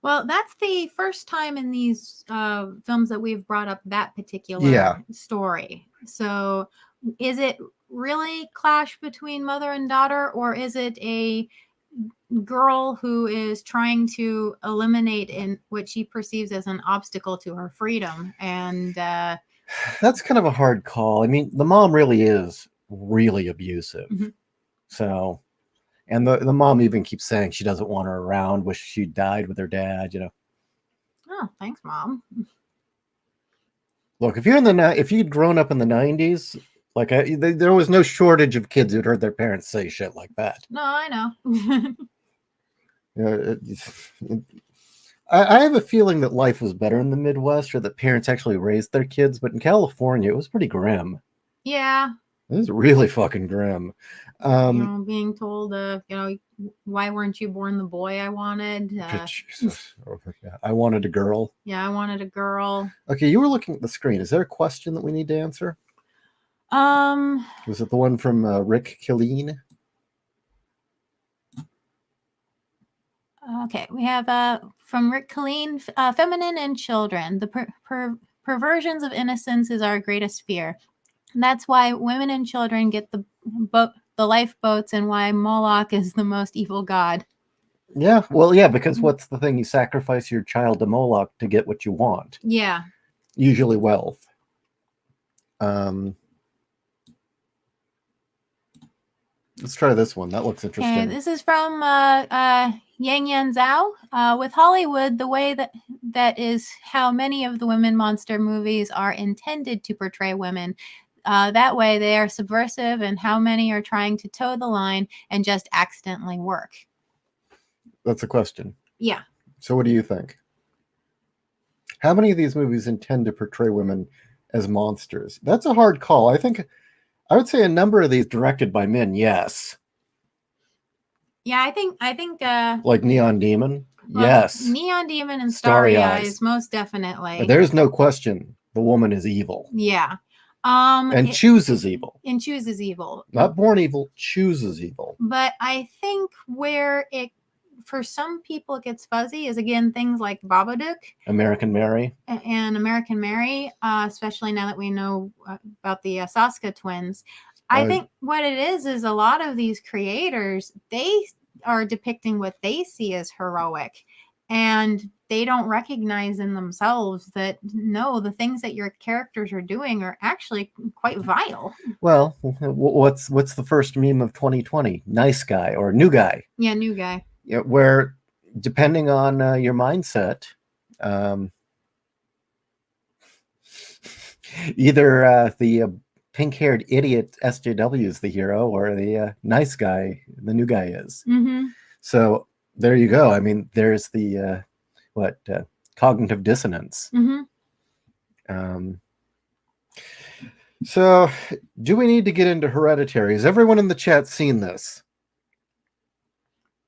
Well, that's the first time in these films that we've brought up that particular story. So is it really clash between mother and daughter, or is it a girl who is trying to eliminate in what she perceives as an obstacle to her freedom? And that's kind of a hard call. I mean, the mom really is really abusive. Mm-hmm. So, and the mom even keeps saying she doesn't want her around, wish she died with her dad, you know. Oh, thanks, Mom. Look, if you'd grown up in the 90s, like there was no shortage of kids who'd heard their parents say shit like that. No, I know. I have a feeling that life was better in the Midwest, or that parents actually raised their kids, but in California, it was pretty grim. Yeah. It was really fucking grim. Being told, why weren't you born the boy I wanted? Jesus. I wanted a girl. Yeah, I wanted a girl. Okay, you were looking at the screen. Is there a question that we need to answer? Was it the one from Rick Killeen? Okay, we have from Rick Killeen, feminine and children. The perversions of innocence is our greatest fear. That's why women and children get the lifeboats, and why Moloch is the most evil god. Yeah, well, yeah, because what's the thing? You sacrifice your child to Moloch to get what you want. Yeah. Usually wealth. Let's try this one. That looks interesting. Okay, this is from Yang Yan Zhao. With Hollywood, the way that is how many of the women monster movies are intended to portray women. That way they are subversive, and how many are trying to toe the line and just accidentally work? That's a question. Yeah. So what do you think? How many of these movies intend to portray women as monsters? That's a hard call. I would say a number of these directed by men, yes. Yeah, I think like Neon Demon, yes. Neon Demon and Starry Eyes, most definitely. There's no question the woman is evil. Yeah. And chooses evil. And chooses evil. Not born evil, chooses evil. But I think where it, for some people, it gets fuzzy is, again, things like Babadook. American Mary. And American Mary, especially now that we know about the Saska twins. I think what it is a lot of these creators, they are depicting what they see as heroic. And they don't recognize in themselves that, no, the things that your characters are doing are actually quite vile. Well, what's the first meme of 2020? Nice guy or new guy? Yeah, new guy. Yeah, where depending on your mindset, either the pink-haired idiot SJW is the hero, or the nice guy, the new guy is. Mm-hmm. So there you go. I mean, there's the cognitive dissonance. Mm-hmm. So do we need to get into Hereditary? Has everyone in the chat seen this?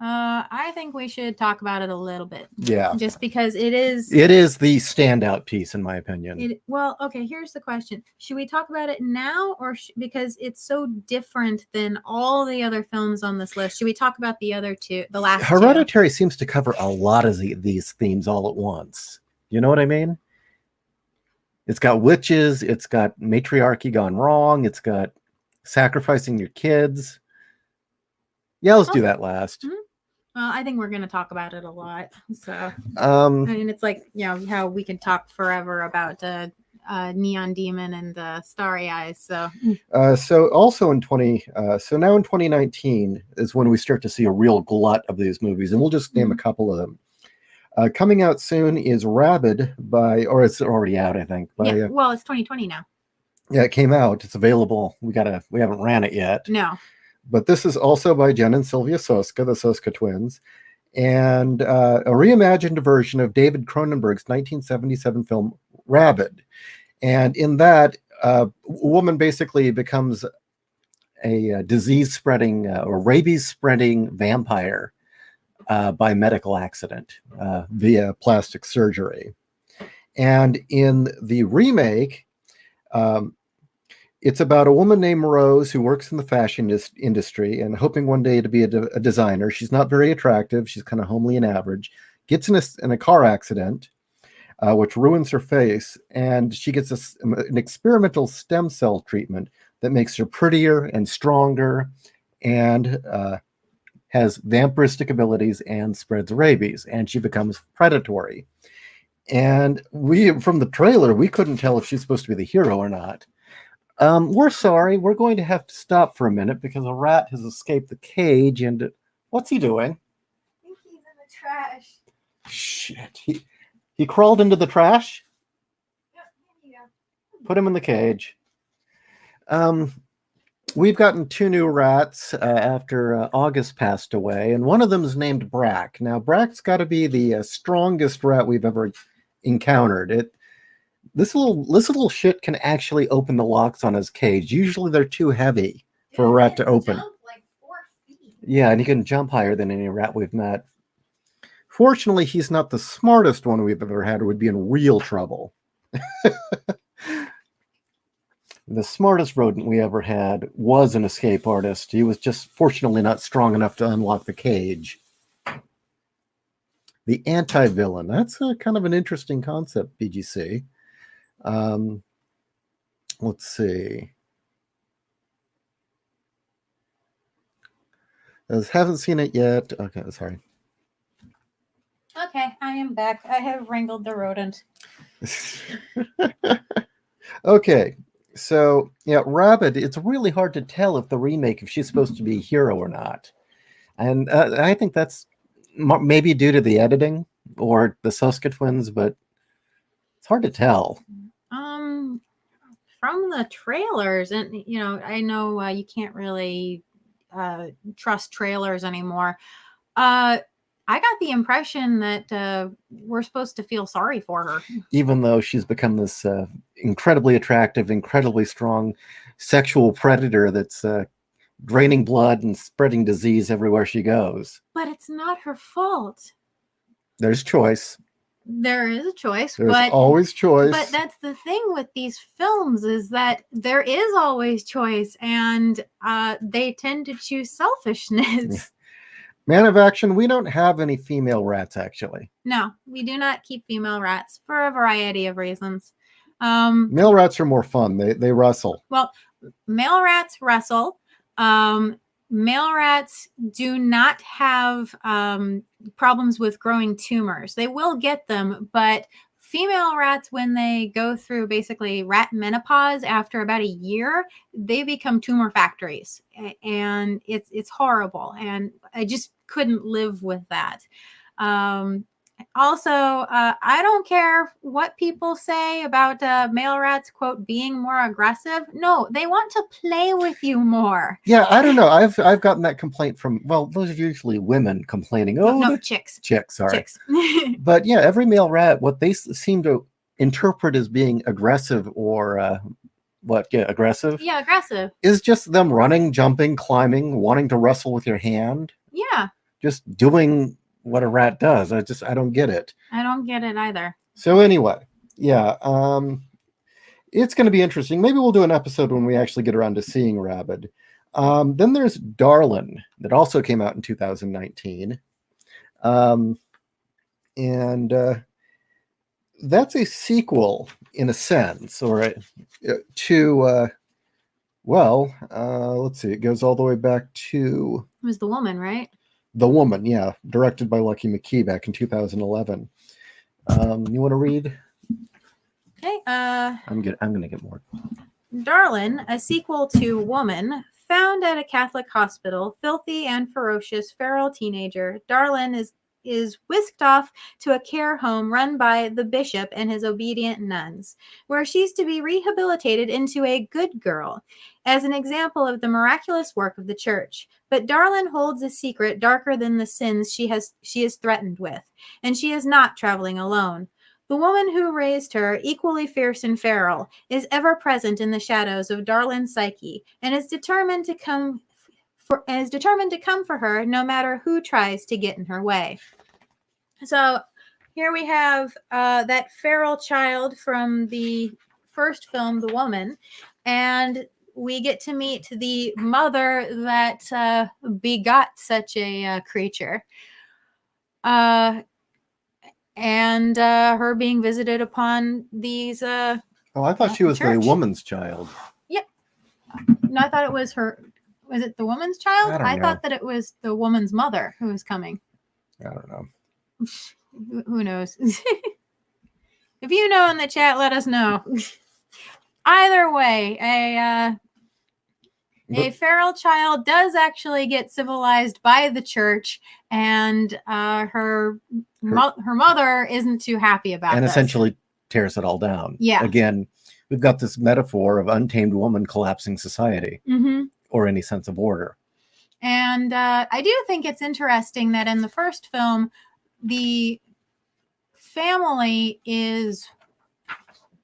I think we should talk about it a little bit. Yeah. Just because it is the standout piece, in my opinion. well, okay, here's the question. Should we talk about it now or because it's so different than all the other films on this list? Should we talk about the other two, the last two? Hereditary seems to cover a lot of these themes all at once. You know what I mean? It's got witches, it's got matriarchy gone wrong, it's got sacrificing your kids. Yeah, let's do that last. Well, I think we're going to talk about it a lot. So, Um, I mean, it's like, you know, how we can talk forever about Neon Demon and Starry Eyes. So, so also in now in 2019 is when we start to see a real glut of these movies, and we'll just name a couple of them. Coming out soon is Rabid or it's already out, I think. yeah, well, it's 2020 now. Yeah, it came out. It's available. We haven't ran it yet. No. But this is also by Jen and Sylvia Soska, the Soska twins, and a reimagined version of David Cronenberg's 1977 film Rabid. And in that, a woman basically becomes a disease-spreading or rabies-spreading vampire by medical accident via plastic surgery. And in the remake, it's about a woman named Rose who works in the fashion industry and hoping one day to be a designer. She's not very attractive. She's kind of homely and average. Gets in a car accident, which ruins her face, and she gets an experimental stem cell treatment that makes her prettier and stronger and has vampiristic abilities and spreads rabies, and she becomes predatory. And from the trailer, we couldn't tell if she's supposed to be the hero or not. We're sorry. We're going to have to stop for a minute because a rat has escaped the cage. And what's he doing? I think he's in the trash. Shit. He crawled into the trash? Yep, here you go. Put him in the cage. We've gotten 2 new rats after August passed away, and one of them is named Brack. Now, Brack's got to be the strongest rat we've ever encountered. This little shit can actually open the locks on his cage. Usually they're too heavy for a rat to open. Jump like 4 feet. Yeah, and he can jump higher than any rat we've met. Fortunately, he's not the smartest one we've ever had, or would be in real trouble. The smartest rodent we ever had was an escape artist. He was just fortunately not strong enough to unlock the cage. The anti-villain. That's kind of an interesting concept, BGC. Let's see. Haven't seen it yet. Okay, sorry. Okay, I am back. I have wrangled the rodent. Okay, so yeah, Rabid. It's really hard to tell if the remake, if she's supposed to be a hero or not, and I think that's maybe due to the editing or the Soska twins, but it's hard to tell. From the trailers, and you know, I know you can't really trust trailers anymore. I got the impression that we're supposed to feel sorry for her, even though she's become this incredibly attractive, incredibly strong sexual predator that's draining blood and spreading disease everywhere she goes. But it's not her fault. There's choice. There is a choice. There's always choice. But that's the thing with these films, is that there is always choice, and they tend to choose selfishness. Man of Action, we don't have any female rats, actually. No, we do not keep female rats for a variety of reasons. Male rats are more fun. They wrestle. Well, male rats wrestle. Male rats do not have problems with growing tumors. They will get them, but female rats, when they go through basically rat menopause after about a year, they become tumor factories, and it's horrible. And I just couldn't live with that. Also, I don't care what people say about male rats, quote, being more aggressive. No, they want to play with you more. Yeah, I don't know. I've gotten that complaint from, well, those are usually women complaining. Oh, no, chicks. Chicks, sorry. Chicks. But yeah, every male rat, what they seem to interpret as being aggressive or aggressive? Yeah, aggressive. Is just them running, jumping, climbing, wanting to wrestle with your hand. Yeah. just doing what a rat does. I don't get it. I don't get it either. So anyway, yeah, it's going to be interesting. Maybe we'll do an episode when we actually get around to seeing Rabid. Then there's Darlin that also came out in 2019. And that's a sequel in a sense, or to let's see, it goes all the way back to It was The Woman, right? The Woman, yeah, directed by Lucky McKee back in 2011. You want to read? Okay. I'm gonna get more. Darlin, a sequel to Woman, found at a Catholic hospital, filthy and ferocious feral teenager, Darlin is whisked off to a care home run by the bishop and his obedient nuns, where she's to be rehabilitated into a good girl, as an example of the miraculous work of the church. But Darlin holds a secret darker than the sins she is threatened with, and she is not traveling alone. The woman who raised her, equally fierce and feral, is ever present in the shadows of Darlin's psyche, and is determined to come for her no matter who tries to get in her way. So here we have that feral child from the first film, The Woman, and we get to meet the mother that begot such a creature. And her being visited upon these. Oh, I thought she was church. the woman's child. Yep. No, I thought it was her. Was it the woman's child? I thought that it was the woman's mother who was coming. I don't know. Who knows? If you know in the chat, let us know. Either way, a feral child does actually get civilized by the church, and her mother isn't too happy about it. And essentially tears it all down. Yeah. Again, we've got this metaphor of untamed woman collapsing society, or any sense of order. And I do think it's interesting that in the first film, the family is,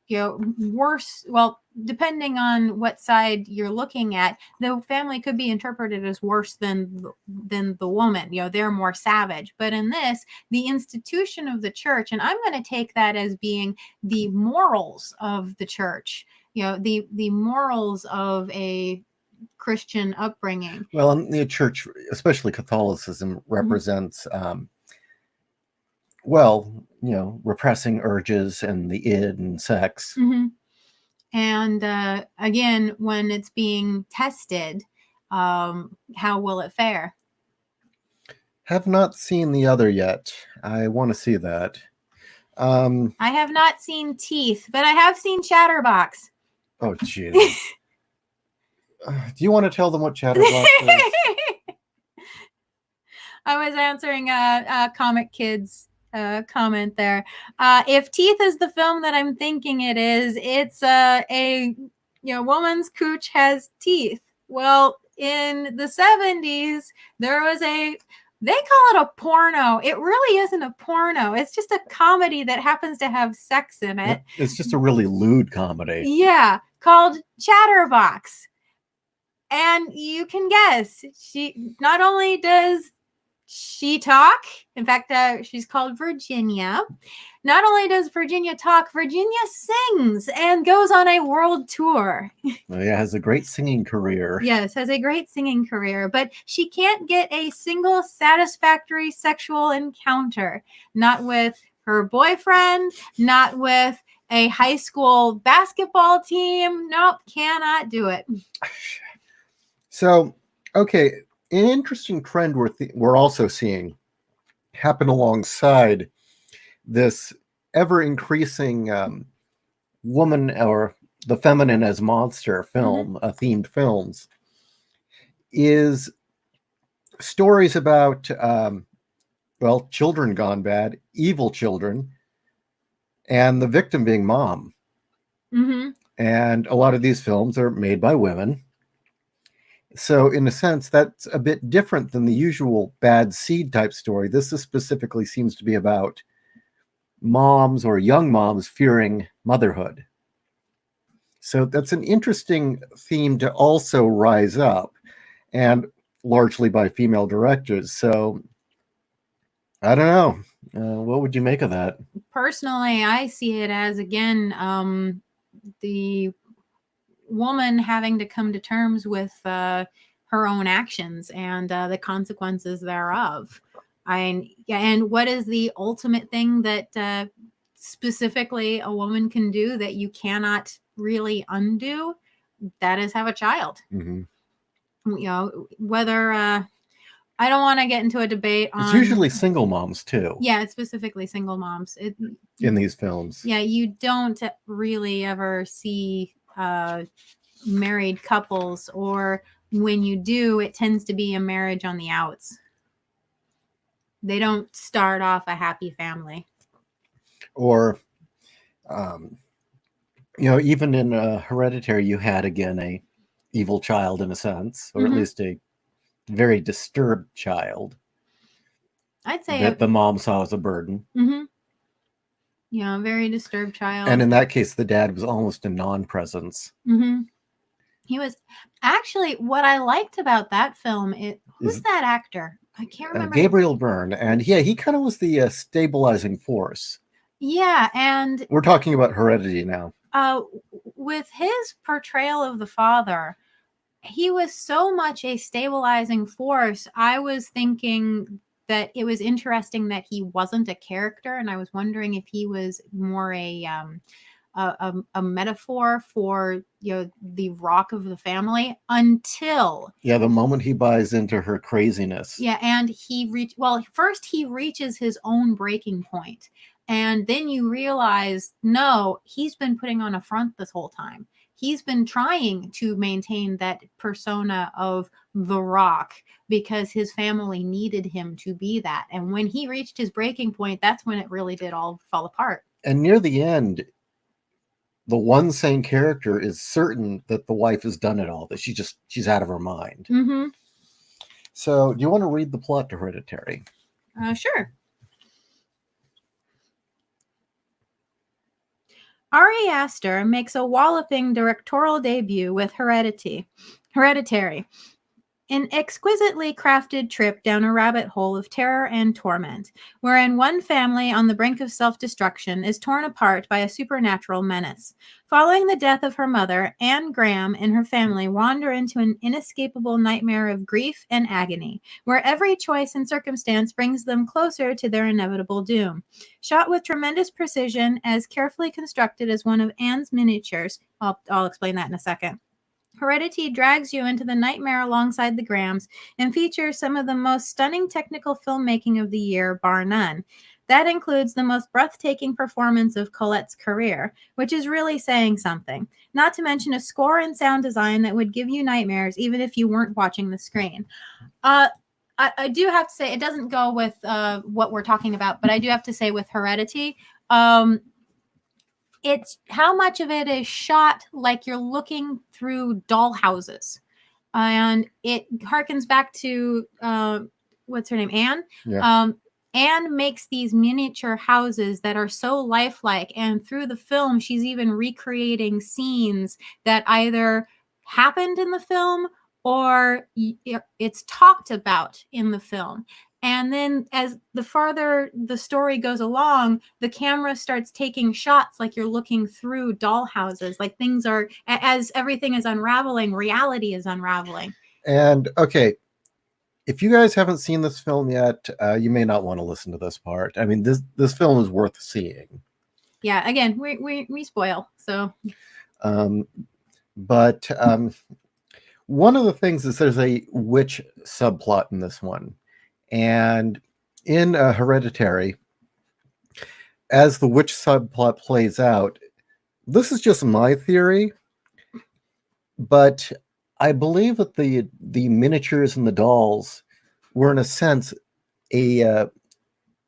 worse. Well, depending on what side you're looking at, the family could be interpreted as worse than the woman. They're more savage. But in this, the institution of the church, and I'm going to take that as being the morals of the church, the morals of a Christian upbringing. Well, the church, especially Catholicism, represents repressing urges and the id and sex. And again, when it's being tested, how will it fare? Have not seen the other yet. I want to see that. I have not seen Teeth, but I have seen Chatterbox. Oh, jeez. Do you want to tell them what Chatterbox is? I was answering a Comic Kids comment there. If Teeth is the film that I'm thinking it is, it's a woman's cooch has teeth. Well, in the 70s, there was they call it a porno. It really isn't a porno. It's just a comedy that happens to have sex in it. It's just a really lewd comedy. Yeah, called Chatterbox. And you can guess, she not only does she talk, in fact, she's called Virginia. Not only does Virginia talk, Virginia sings and goes on a world tour. Oh, yeah, has a great singing career. Yes, has a great singing career, but she can't get a single satisfactory sexual encounter. Not with her boyfriend, not with a high school basketball team. Nope, cannot do it. So, okay, an interesting trend we're also seeing happen alongside this ever-increasing woman or the feminine as monster film, themed films, is stories about, children gone bad, evil children, and the victim being mom. And a lot of these films are made by women. So in a sense, that's a bit different than the usual bad seed type story. This specifically seems to be about moms or young moms fearing motherhood. So that's an interesting theme to also rise up, and largely by female directors. So I don't know. What would you make of that? Personally, I see it as, again, the woman having to come to terms with her own actions and the consequences thereof. And what is the ultimate thing that specifically a woman can do that you cannot really undo? That is have a child. Mm-hmm. Whether I don't want to get into a debate on. It's usually single moms too. Yeah, it's specifically single moms. In these films. Yeah, you don't really ever see married couples, or when you do, it tends to be a marriage on the outs. They don't start off a happy family. Or, even in Hereditary, you had again a evil child in a sense, or at least a very disturbed child. I'd say that the mom saw as a burden. A very disturbed child. And in that case, the dad was almost a non-presence. He was actually, what I liked about that film, who's that actor? I can't remember. Gabriel Byrne, and he kind of was the stabilizing force. Yeah, and we're talking about Heredity now. With his portrayal of the father, he was so much a stabilizing force. I was thinking that it was interesting that he wasn't a character, and I was wondering if he was more a metaphor for the rock of the family, until the moment he buys into her craziness. And first he reaches his own breaking point, and then you realize, no, he's been putting on a front this whole time. He's been trying to maintain that persona of the rock because his family needed him to be that. And when he reached his breaking point, that's when it really did all fall apart. And near the end, the one sane character is certain that the wife has done it all, that she's out of her mind. So do you want to read the plot to Hereditary? Sure. Ari Aster makes a walloping directorial debut with Hereditary, an exquisitely crafted trip down a rabbit hole of terror and torment, wherein one family on the brink of self-destruction is torn apart by a supernatural menace. Following the death of her mother, Anne Graham and her family wander into an inescapable nightmare of grief and agony, where every choice and circumstance brings them closer to their inevitable doom. Shot with tremendous precision, as carefully constructed as one of Anne's miniatures, I'll explain that in a second. Heredity drags you into the nightmare alongside the Grahams and features some of the most stunning technical filmmaking of the year, bar none. That includes the most breathtaking performance of Colette's career, which is really saying something. Not to mention a score and sound design that would give you nightmares even if you weren't watching the screen. I do have to say, it doesn't go with what we're talking about, but I do have to say with Heredity, it's how much of it is shot like you're looking through doll houses. And it harkens back to what's her name? Anne? Yeah. Anne makes these miniature houses that are so lifelike, and through the film, she's even recreating scenes that either happened in the film or it's talked about in the film. And then as the farther the story goes along, the camera starts taking shots like you're looking through doll houses, like things are, as everything is unraveling, reality is unraveling. And okay, if you guys haven't seen this film yet, you may not want to listen to this part. I mean, this film is worth seeing. Yeah, again, we spoil, so. But one of the things is there's a witch subplot in this one. And in Hereditary, as the witch subplot plays out, this is just my theory, but I believe that the miniatures and the dolls were, in a sense, a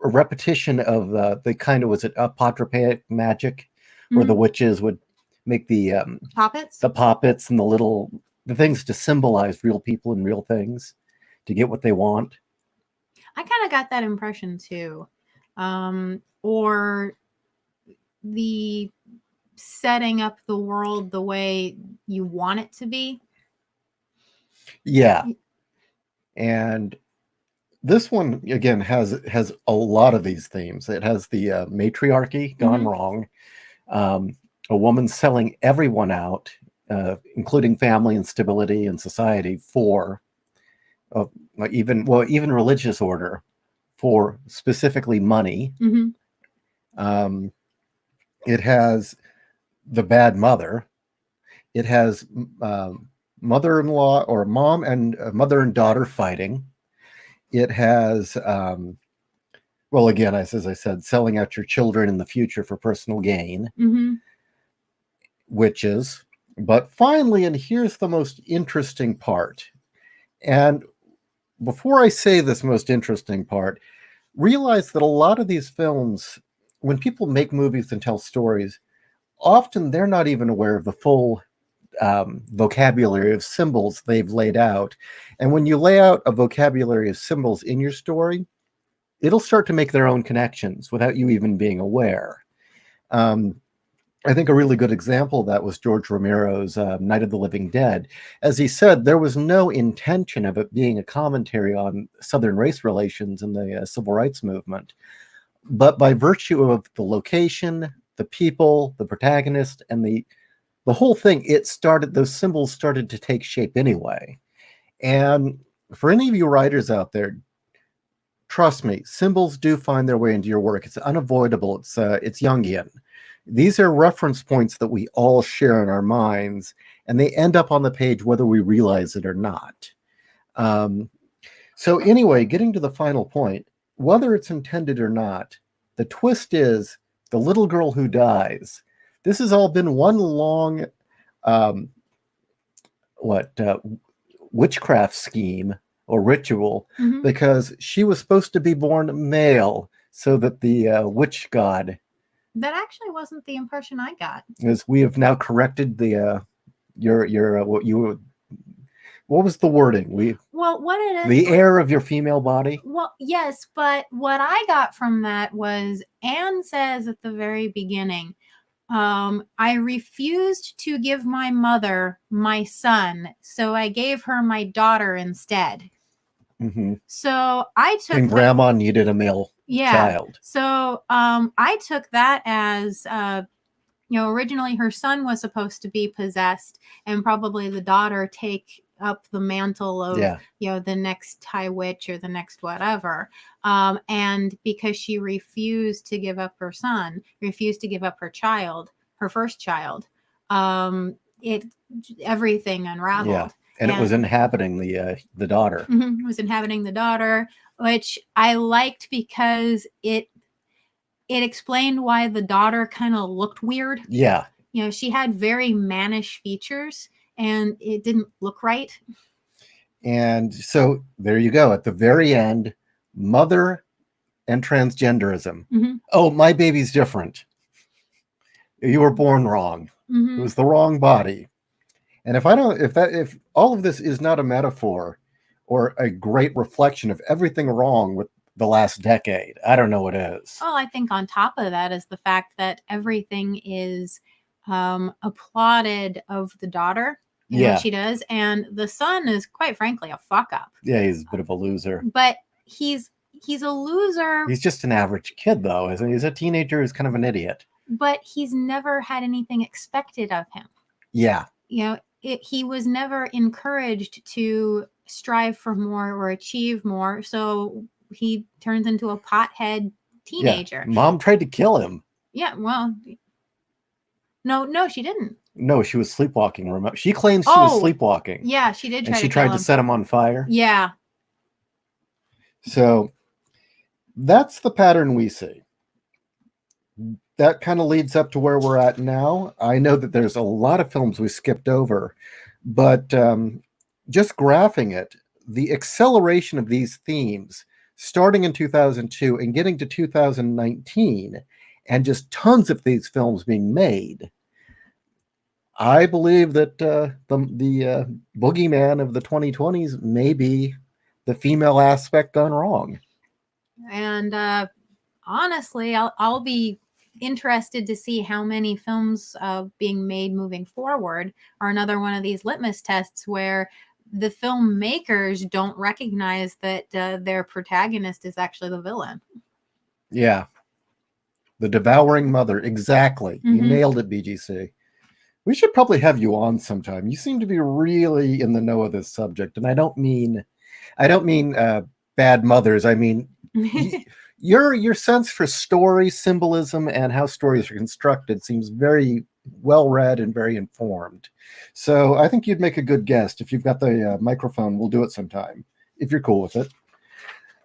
repetition of the kind of, was it apotropaic magic, where the witches would make the poppets and the things to symbolize real people and real things to get what they want. I kind of got that impression too. Or the setting up the world the way you want it to be. Yeah. And This one again has a lot of these themes. It has the matriarchy gone Mhm. wrong, um, a woman selling everyone out, including family and stability and society for uh, even religious order for specifically money. Mhm. Um, it has the bad mother. It has mother-in-law or mom and mother and daughter fighting. It has well, again, as I said, selling out your children in the future for personal gain, Mhm. witches. But finally, and here's the most interesting part. And before I say this most interesting part, realize that a lot of these films, when people make movies and tell stories, often they're not even aware of the full vocabulary of symbols they've laid out. And when you lay out a vocabulary of symbols in your story, it'll start to make their own connections without you even being aware. Um, I think a really good example of that was George Romero's Night of the Living Dead. As he said, there was no intention of it being a commentary on Southern race relations in the civil rights movement. But by virtue of the location, the people, the protagonist, and the whole thing, those symbols started to take shape anyway. And for any of you writers out there, trust me, symbols do find their way into your work. It's unavoidable. It's Jungian. These are reference points that we all share in our minds, and they end up on the page whether we realize it or not. Um, so anyway, getting to the final point, whether it's intended or not, the twist is the little girl who dies. This has all been one long um, what witchcraft scheme or ritual, Mhm. because she was supposed to be born male so that the witch god, That actually wasn't the impression I got. as we have now corrected the your what was the wording, we Well, what it is, the air of your female body. well, yes, but what I got from that was Anne says at the very beginning, I refused to give my mother my son, so I gave her my daughter instead. Mm-hmm. So I took And that, grandma needed a male yeah. child. So I took that as originally her son was supposed to be possessed, and probably the daughter take up the mantle of, Yeah, the next high witch or the next whatever. And because she refused to give up her son, refused to give up her child, her first child, it everything yeah, unraveled. and it was And inhabiting the daughter. was inhabiting the daughter, which I liked because it explained why the daughter kind of looked weird. Yeah, She had very mannish features and it didn't look right. and so there you go. At the very end, mother and transgenderism. Hmm. Oh, my baby's different. You were born wrong. It Hmm. was the wrong body. And if all of this is not a metaphor or a great reflection of everything wrong with the last decade, I don't know what is. Well, I think on top of that is the fact that everything is applauded of the daughter and what Yeah, she does. And the son is, quite frankly, a fuck up. yeah, he's a bit of a loser. But he's a loser, He's just an average kid, though, isn't he? He's a teenager who's kind of an idiot. but he's never had anything expected of him. Yeah, He was never encouraged to strive for more or achieve more. So he turns into a pothead yeah. teenager. Mom tried to kill him. Yeah, well, no, she didn't. No, she was sleepwalking. Remember? She claims she was Oh, sleepwalking, yeah, she did and try she to kill tried to him. set him on fire. Yeah. So that's the pattern we see. That kind of leads up to where we're at now. I know that there's a lot of films we skipped over, but just graphing it, the acceleration of these themes starting in 2002 and getting to 2019, and just tons of these films being made. I believe that the boogeyman of the 2020s may be the female aspect gone wrong. And honestly, I'll be interested to see how many films being made moving forward are another one of these litmus tests where the filmmakers don't recognize that their protagonist is actually the villain. Yeah. The devouring mother. Exactly. You Mhm. nailed it, BGC. We should probably have you on sometime. You seem to be really in the know of this subject, and I don't mean bad mothers. I mean your sense for story symbolism and how stories are constructed seems very well read and very informed. So I think you'd make a good guest. If you've got the microphone, we'll do it sometime if you're cool with it.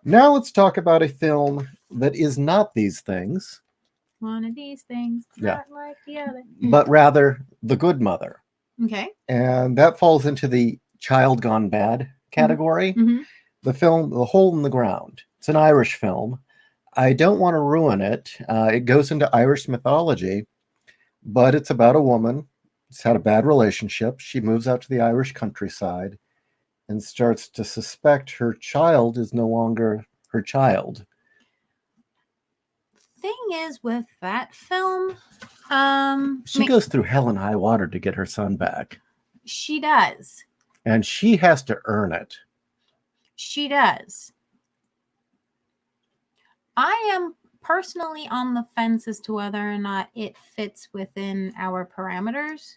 Now let's talk about a film that is not these things, One of these things, yeah, not like the other. but rather The Good Mother. Okay. And that falls into the child gone bad category. Mm-hmm. The film The Hole in the Ground. It's an Irish film. I don't want to ruin it. It goes into Irish mythology, but it's about a woman who's had a bad relationship. She moves out to the Irish countryside and starts to suspect her child is no longer her child. Thing is with that film, She goes through hell and high water to get her son back, she does. and she has to earn it. She does. I am personally on the fence as to whether or not it fits within our parameters.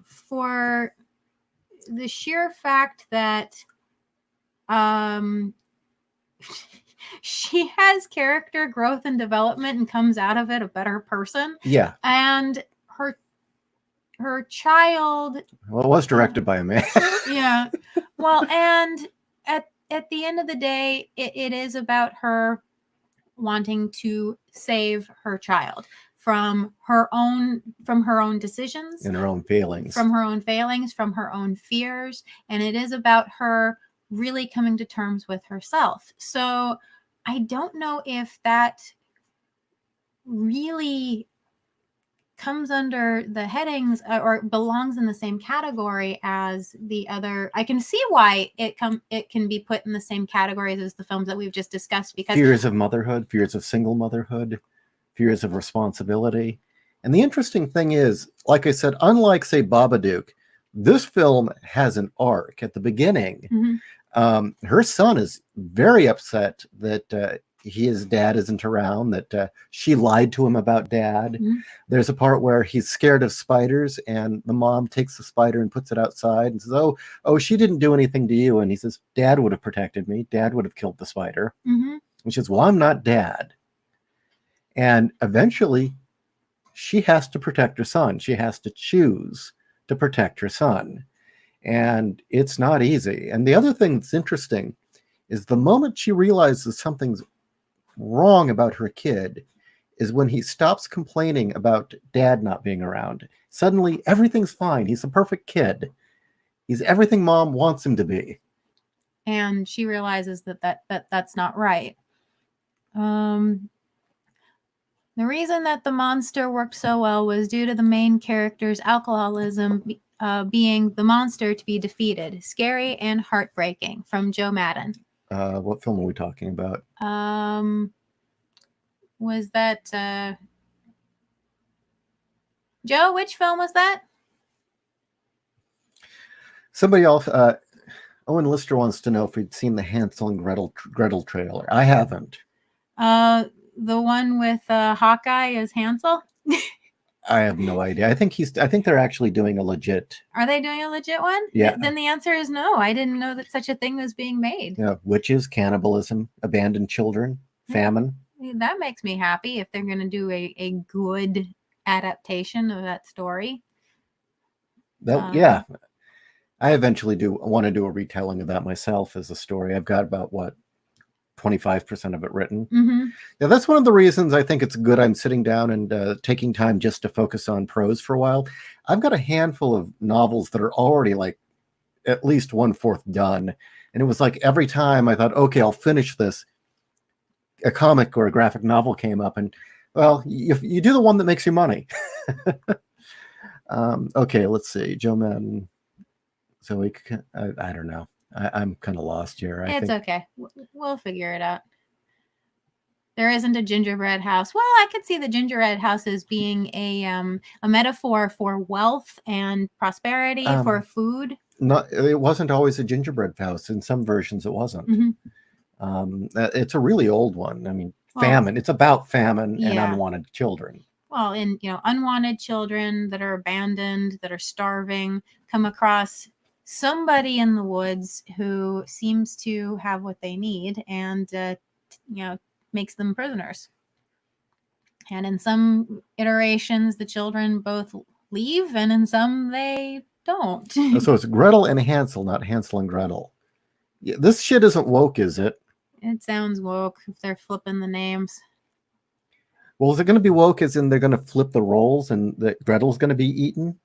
For the sheer fact that um, she has character growth and development and comes out of it a better person. Yeah. And her child. Well, it was directed by a man. Yeah. Well, and at the end of the day, it is about her wanting to save her child from her own decisions, and her own failings, from her own fears, and it is about her really coming to terms with herself. So I don't know if that really comes under the headings or belongs in the same category as the other. I can see why it can be put in the same categories as the films that we've just discussed, because fears of motherhood, fears of single motherhood, fears of responsibility. And the interesting thing is, like I said, unlike say Babadook, this film has an arc at the beginning. Mm-hmm. Her son is very upset that his dad isn't around, that she lied to him about dad. Mm-hmm. There's a part where he's scared of spiders, and the mom takes the spider and puts it outside and says, oh, she didn't do anything to you. And he says, Dad would have protected me. Dad would have killed the spider. Mm-hmm. And she says, well, I'm not dad. And eventually, she has to protect her son. She has to choose to protect her son. And it's not easy. And the other thing that's interesting is the moment she realizes something's wrong about her kid is when he stops complaining about dad not being around. Suddenly, everything's fine. He's a perfect kid. He's everything mom wants him to be. And she realizes that's not right. The reason that the monster worked so well was due to the main character's alcoholism being the monster to be defeated. Scary and heartbreaking, from Joe Madden. What film are we talking about? Was that Joe? Which film was that? Somebody else. Owen Lister wants to know if we'd seen the Hansel and Gretel trailer. I haven't. The one with Hawkeye as Hansel? I have no idea. I think they're actually doing a legit. Are they doing a legit one? Yeah. Then the answer is no. I didn't know that such a thing was being made. Yeah, witches, cannibalism, abandoned children, famine. That makes me happy if they're going to do a good adaptation of that story. Yeah. I eventually do want to do a retelling of that myself as a story. I've got about 25% of it written. Mm-hmm. Yeah, that's one of the reasons I think it's good I'm sitting down and taking time just to focus on prose for a while. I've got a handful of novels that are already like at least 1/4 done. And it was like every time I thought, okay, I'll finish this, a comic or a graphic novel came up, and well, you do the one that makes you money. Okay, let's see. Joe Madden. So I don't know. I'm kind of lost here. It's okay. We'll figure it out. There isn't a gingerbread house. Well, I could see the gingerbread house as being a metaphor for wealth and prosperity, for food. Not, it wasn't always a gingerbread house. In some versions, it wasn't. Hmm. It's a really old one. I mean, Well, famine. It's about famine and yeah. unwanted children. Well, and unwanted children that are abandoned, that are starving, come across somebody in the woods who seems to have what they need, and makes them prisoners. And in some iterations, the children both leave, and in some they don't. So it's Gretel and Hansel, not Hansel and Gretel. Yeah, this shit isn't woke, is it? It sounds woke if they're flipping the names. Well, is it going to be woke as in they're going to flip the roles and that Gretel's going to be eaten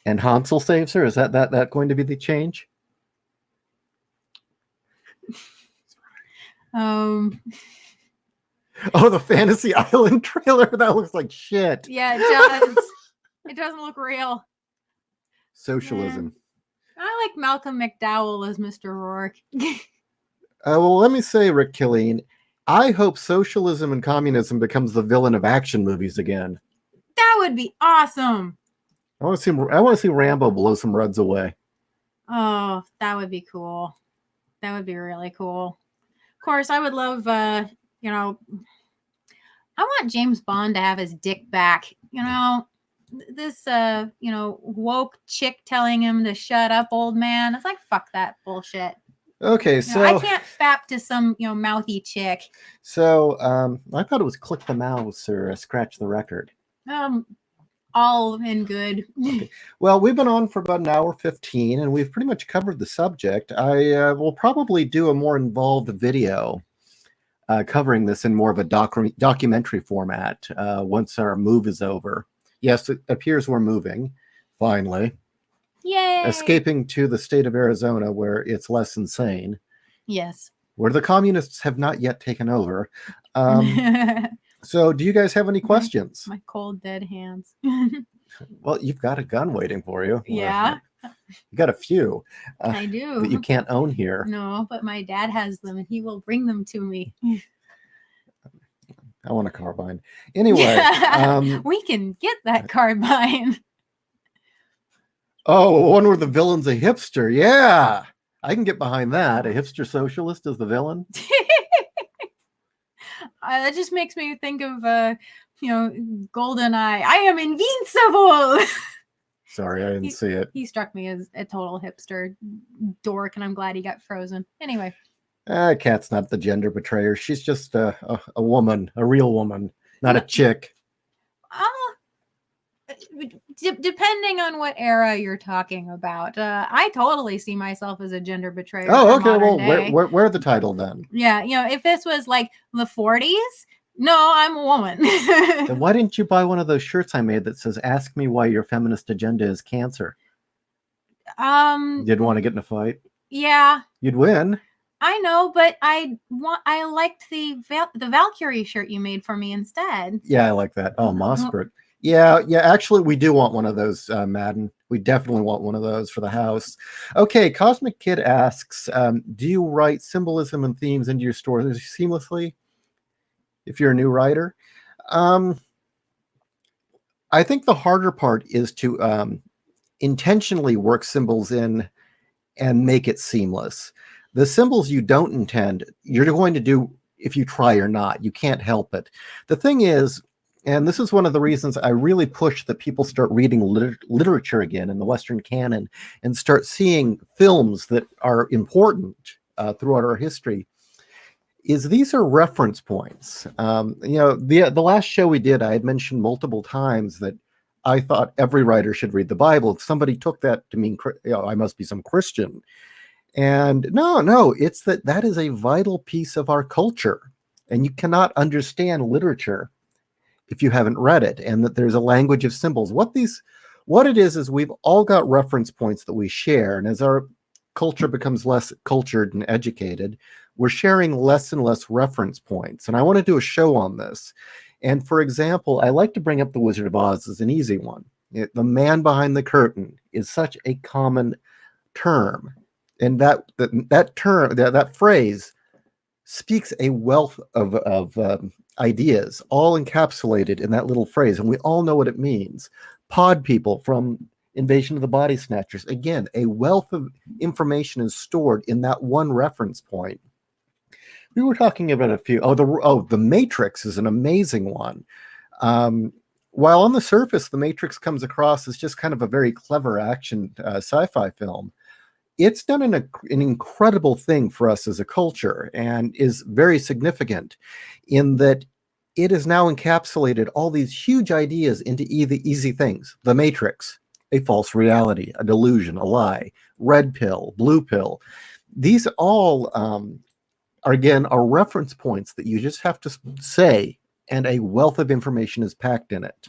and Hansel saves her? Is that going to be the change? Um, Oh, the Fantasy Island trailer. That looks like shit. yeah, it does. It doesn't look real. Socialism. I like Malcolm McDowell as Mr. Rourke. Well, let me say, Rick Killeen, I hope socialism and communism becomes the villain of action movies again. That would be awesome. I want to see Rambo blow some Reds away. Oh, that would be cool. That would be really cool. Of course, I would love, I want James Bond to have his dick back. This, woke chick telling him to shut up, old man. It's like, fuck that bullshit. Okay, so I can't fap to some, mouthy chick. So I thought it was click the mouse or scratch the record. All in good. Okay. Well, we've been on for about an hour 15, and we've pretty much covered the subject. I will probably do a more involved video covering this in more of a documentary format once our move is over. Yes, it appears we're moving, finally. Yay! Escaping to the state of Arizona where it's less insane. Yes. Where the communists have not yet taken over. So do you guys have any questions? My cold, dead hands. Well, you've got a gun waiting for you. Yeah. You got a few. I do. That you can't own here. No, but my dad has them and he will bring them to me. I want a carbine. Anyway. We can get that carbine. Oh, one where the villain's a hipster. Yeah. I can get behind that. A hipster socialist is the villain. That just makes me think of, GoldenEye. I am invincible. Sorry, I didn't see it. He struck me as a total hipster dork, and I'm glad he got frozen. Anyway. Kat's not the gender betrayer. She's just a woman, a real woman, not a chick. Depending on what era you're talking about, I totally see myself as a gender betrayer. Oh, okay. Well, where the title then? Yeah, if this was like the 40s, no, I'm a woman. Then why didn't you buy one of those shirts I made that says "Ask me why your feminist agenda is cancer"? You didn't want to get in a fight. Yeah, you'd win. I know, but I liked the Valkyrie shirt you made for me instead. Yeah, I like that. Oh, Mossberg. Yeah. Actually, we do want one of those, Madden. We definitely want one of those for the house. Okay, Cosmic Kid asks, do you write symbolism and themes into your stories seamlessly? If you're a new writer, I think the harder part is to intentionally work symbols in and make it seamless. The symbols you don't intend, you're going to do if you try or not. You can't help it. The thing is, and this is one of the reasons I really push that people start reading literature again in the Western canon and start seeing films that are important throughout our history, is these are reference points. The last show we did, I had mentioned multiple times that I thought every writer should read the Bible. Somebody took that to mean, I must be some Christian. And no, it's that is a vital piece of our culture. And you cannot understand literature if you haven't read it, and that there's a language of symbols. What it is we've all got reference points that we share. And as our culture becomes less cultured and educated, we're sharing less and less reference points. And I want to do a show on this. And for example, I like to bring up the Wizard of Oz as an easy one. The man behind the curtain is such a common term. And that term, that phrase speaks a wealth of ideas, all encapsulated in that little phrase. And we all know what it means. Pod people from Invasion of the Body Snatchers. Again, a wealth of information is stored in that one reference point. We were talking about a few. The Matrix is an amazing one. Um, while on the surface, The Matrix comes across as just kind of a very clever action sci-fi film, it's done an incredible thing for us as a culture and is very significant in that it has now encapsulated all these huge ideas into easy things. The Matrix, a false reality, a delusion, a lie, red pill, blue pill. These all are reference points that you just have to say, and a wealth of information is packed in it.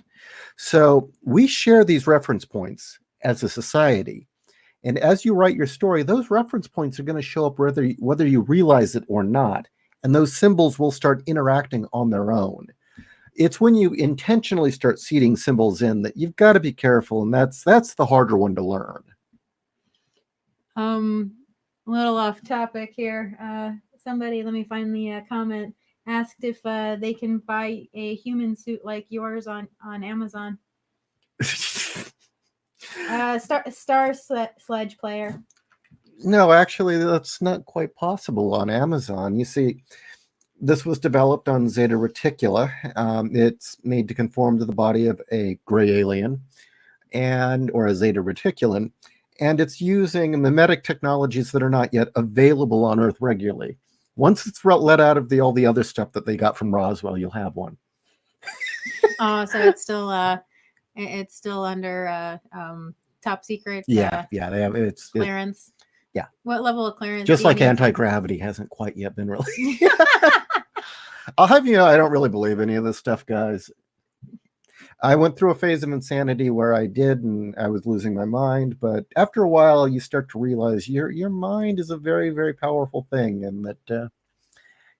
So we share these reference points as a society. And as you write your story, those reference points are going to show up whether you realize it or not. And those symbols will start interacting on their own. It's when you intentionally start seeding symbols in that you've got to be careful, and that's the harder one to learn. A little off topic here. Somebody, let me find the comment, asked if they can buy a human suit like yours on Amazon. Star Sledge Player. No, actually, that's not quite possible on Amazon. You see, this was developed on Zeta Reticula. It's made to conform to the body of a gray alien or a Zeta Reticulan, and it's using mimetic technologies that are not yet available on Earth regularly. Once it's let out of all the other stuff that they got from Roswell, you'll have one. Oh, so it's still under top secret. They have clearance. Yeah. What level of clearance? Just like anti-gravity hasn't quite yet been released. I'll have you know, I don't really believe any of this stuff, guys. I went through a phase of insanity where I did, and I was losing my mind. But after a while, you start to realize your mind is a very, very powerful thing, and that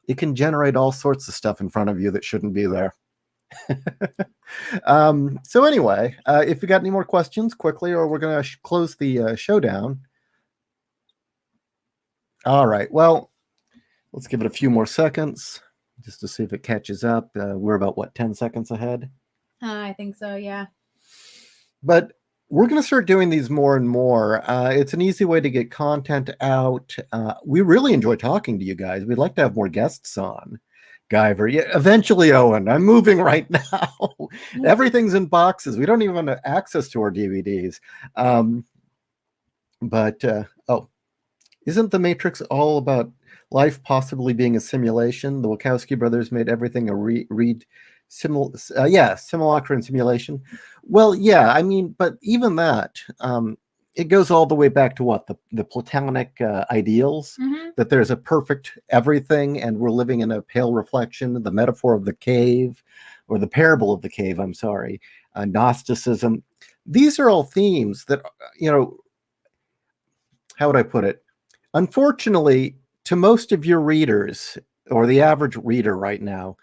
it can generate all sorts of stuff in front of you that shouldn't be there. So anyway, if you got any more questions, quickly, or we're going to close the show down. All right. Well, let's give it a few more seconds just to see if it catches up. We're about, 10 seconds ahead? I think so, yeah. But we're going to start doing these more and more. It's an easy way to get content out. We really enjoy talking to you guys. We'd like to have more guests on. Guyver, yeah, eventually, Owen. I'm moving right now. Everything's in boxes. We don't even have access to our DVDs. Isn't The Matrix all about life possibly being a simulation? The Wachowski brothers made everything a simulacra and simulation. Well, yeah, I mean, but even that, it goes all the way back to what the Platonic ideals, that there's a perfect everything, and we're living in a pale reflection. The metaphor of the cave, or the parable of the cave. I'm sorry, Gnosticism. These are all themes that how would I put it? Unfortunately, to most of your readers, or the average reader right now,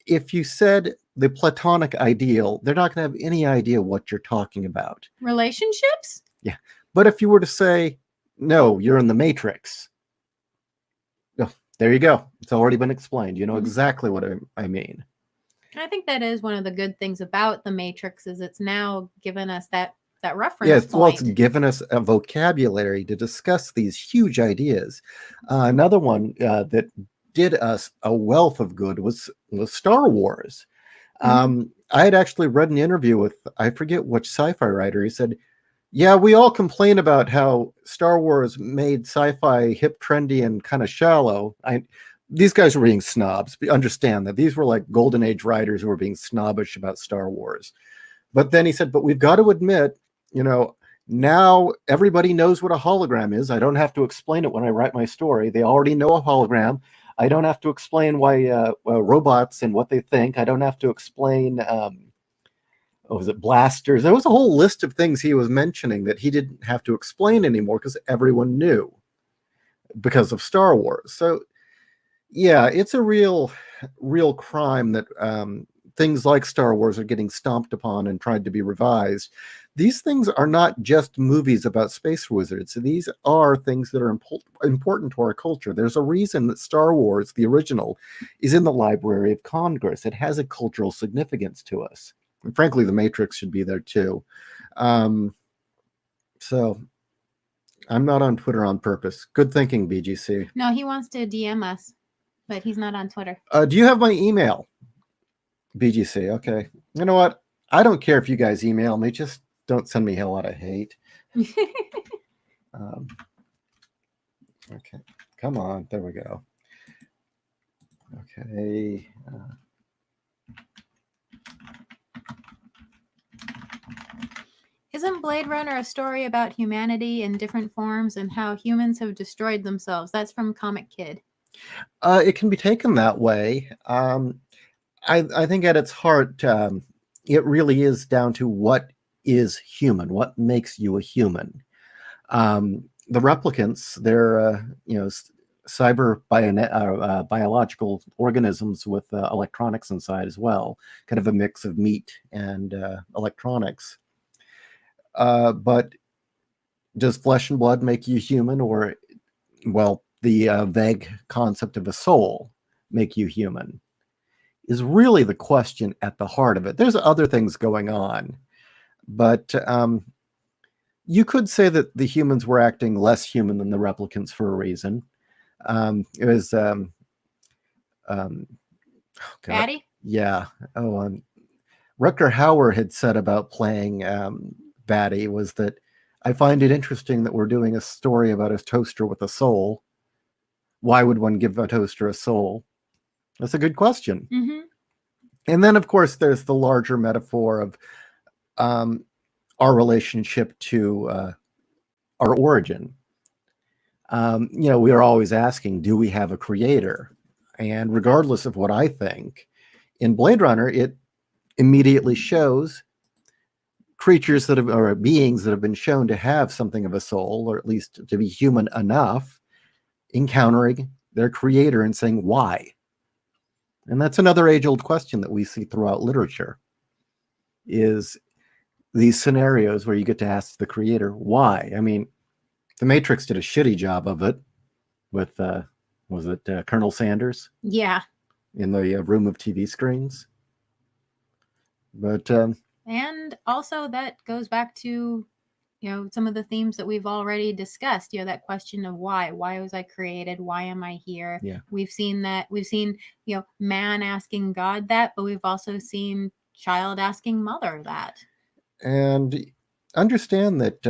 if you said the Platonic ideal, they're not going to have any idea what you're talking about. Relationships? Yeah. But if you were to say, no, you're in the Matrix, oh, there you go. It's already been explained. You know exactly what I mean. I think that is one of the good things about the Matrix, is it's now given us that reference point. Well, it's given us a vocabulary to discuss these huge ideas. Another one that did us a wealth of good was Star Wars. I had actually read an interview with, I forget which sci-fi writer. He said, yeah, we all complain about how Star Wars made sci-fi hip, trendy, and kind of shallow. These guys were being snobs. Understand that these were like golden age writers who were being snobbish about Star Wars. But then he said, but we've got to admit, now everybody knows what a hologram is. I don't have to explain it when I write my story. They already know a hologram. I don't have to explain why robots and what they think. I don't have to explain, was it blasters? There was a whole list of things he was mentioning that he didn't have to explain anymore because everyone knew because of Star Wars. So, yeah, it's a real crime that things like Star Wars are getting stomped upon and tried to be revised. These things are not just movies about space wizards. These are things that are important to our culture. There's a reason that Star Wars, the original, is in the Library of Congress. It has a cultural significance to us. And frankly, The Matrix should be there too. So I'm not on Twitter on purpose. Good thinking, BGC. No, he wants to DM us, but he's not on Twitter. Do you have my email, BGC? Okay. You know what? I don't care if you guys email me. Just don't send me a lot of hate. Um, okay. Come on. There we go. Okay. Isn't Blade Runner a story about humanity in different forms and how humans have destroyed themselves? That's from Comic Kid. It can be taken that way. I think at its heart, it really is down to what is human, what makes you a human. The replicants, they're biological organisms with electronics inside as well, kind of a mix of meat and electronics. But does flesh and blood make you human, or, well, the vague concept of a soul make you human? Is really the question at the heart of it. There's other things going on, but you could say that the humans were acting less human than the replicants for a reason. It was, oh God, Batty? yeah. Oh, Rutger Hauer had said about playing Batty was that I find it interesting that we're doing a story about a toaster with a soul. Why would one give a toaster a soul? That's a good question. Mm-hmm. And then, of course, there's the larger metaphor of our relationship to our origin. We are always asking, do we have a creator? And regardless of what I think, in Blade Runner, it immediately shows creatures that have, or beings that have been shown to have something of a soul, or at least to be human enough, encountering their creator and saying, why? And that's another age-old question that we see throughout literature, is these scenarios where you get to ask the creator, why? I mean, The Matrix did a shitty job of it with, was it Colonel Sanders? Yeah. In the room of TV screens. But and also that goes back to some of the themes that we've already discussed, that question of why was I created, why am I here? Yeah. We've seen man asking God that, but we've also seen child asking mother that. And understand that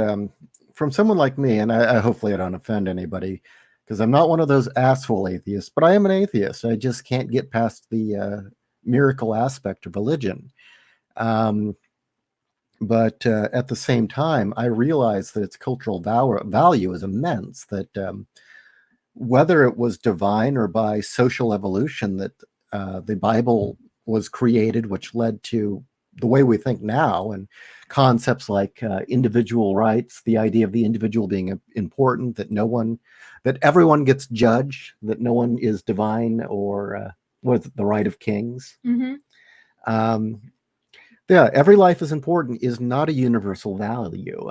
from someone like me, and I hopefully I don't offend anybody, because I'm not one of those asshole atheists, but I am an atheist. I just can't get past the miracle aspect of religion. But at the same time, I realize that its cultural value is immense, that whether it was divine or by social evolution, that the Bible was created, which led to the way we think now, and concepts like individual rights, the idea of the individual being important, that everyone gets judged, that no one is divine, or what is it, the right of kings. Mm-hmm. Yeah, every life is important is not a universal value.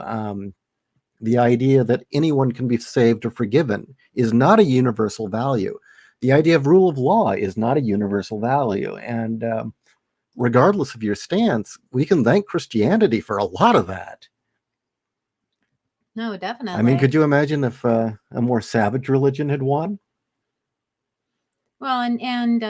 The idea that anyone can be saved or forgiven is not a universal value. The idea of rule of law is not a universal value. And regardless of your stance, we can thank Christianity for a lot of that. No, definitely. I mean, could you imagine if a more savage religion had won? Well, and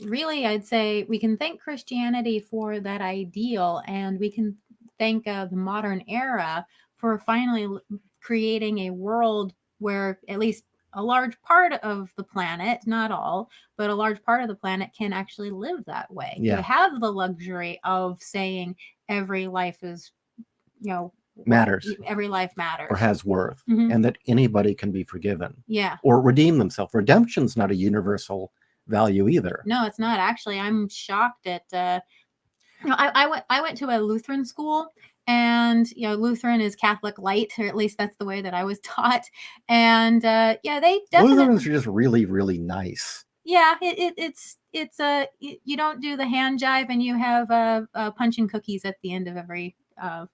really, I'd say we can thank Christianity for that ideal, and we can thank the modern era for finally creating a world where at least a large part of the planet, not all, but a large part of the planet can actually live that way. Yeah. You have the luxury of saying every life is, matters. Every life matters. Or has worth, Mhm. and that anybody can be forgiven. Yeah. Or redeem themselves. Redemption's not a universal value either. No, it's not. Actually, I'm shocked at I went to a Lutheran school, and Lutheran is Catholic light, or at least that's the way that I was taught. And they definitely, Lutherans are just really, really nice. Yeah, it's you don't do the hand jive, and you have punching cookies at the end of every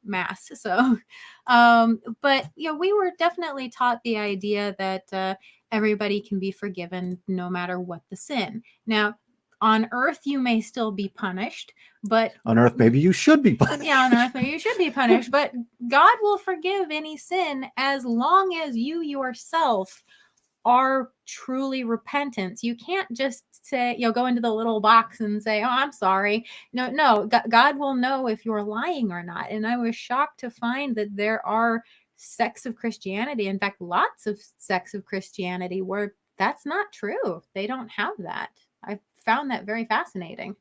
mass. So, but we were definitely taught the idea that everybody can be forgiven no matter what the sin. Now, On earth, you may still be punished, but On earth, maybe you should be punished. yeah, on earth, maybe you should be punished, but God will forgive any sin as long as you yourself are truly repentant. You can't just say, go into the little box and say, "Oh, I'm sorry." No, God will know if you're lying or not. And I was shocked to find that there are sects of Christianity, in fact, lots of sects of Christianity where that's not true. They don't have that. I found that very fascinating.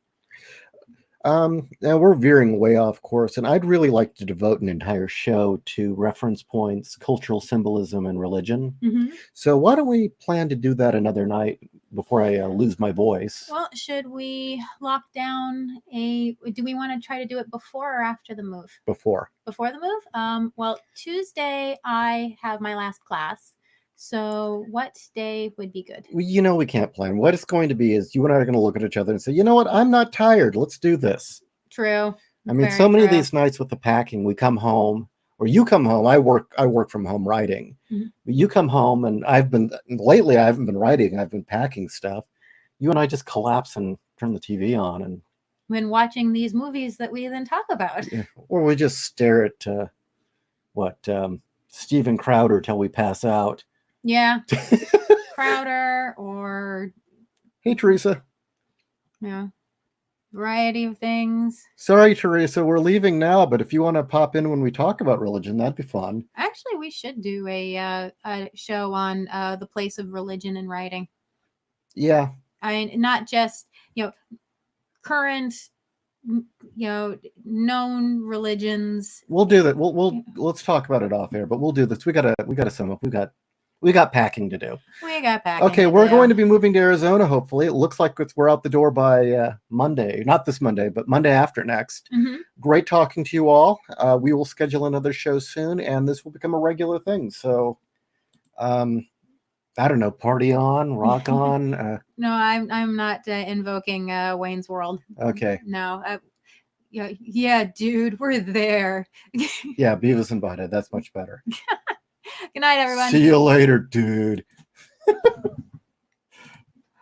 Now we're veering way off course, and I'd really like to devote an entire show to reference points, cultural symbolism, and religion. Mm-hmm. So why don't we plan to do that another night before I lose my voice? Well, should we lock down do we want to try to do it before or after the move? Before. Before the move? Well, Tuesday I have my last class. So what day would be good? We can't plan. What it's going to be is you and I are going to look at each other and say, you know what? I'm not tired. Let's do this. True. I mean, Very so many of true. these nights with the packing, we come home, or you come home. I work from home writing. Mhm. But you come home, and lately I haven't been writing. I've been packing stuff. You and I just collapse and turn the TV on, and When watching these movies that we then talk about. or we just stare at Steven Crowder till we pass out. Yeah. Crowder or Hey, Teresa. yeah. Variety of things. Sorry, Teresa, we're leaving now, but if you want to pop in when we talk about religion, that'd be fun. Actually, we should do a show on the place of religion in writing. Yeah. I mean, not just current, known religions. We'll do that. Let's talk about it off air, but we'll do this. We gotta sum up. We got packing to do. We got packing. Okay, we're going to be moving to Arizona. Hopefully, it looks like we're out the door by Monday. Not this Monday, but Monday after next. Mm-hmm. Great talking to you all. We will schedule another show soon, and this will become a regular thing. So, I don't know, party on, rock on. No, I'm not invoking Wayne's World. Okay. No. Yeah, dude, we're there. Yeah, Beavis and Butthead. That's much better. Good night, everyone. See you later, dude.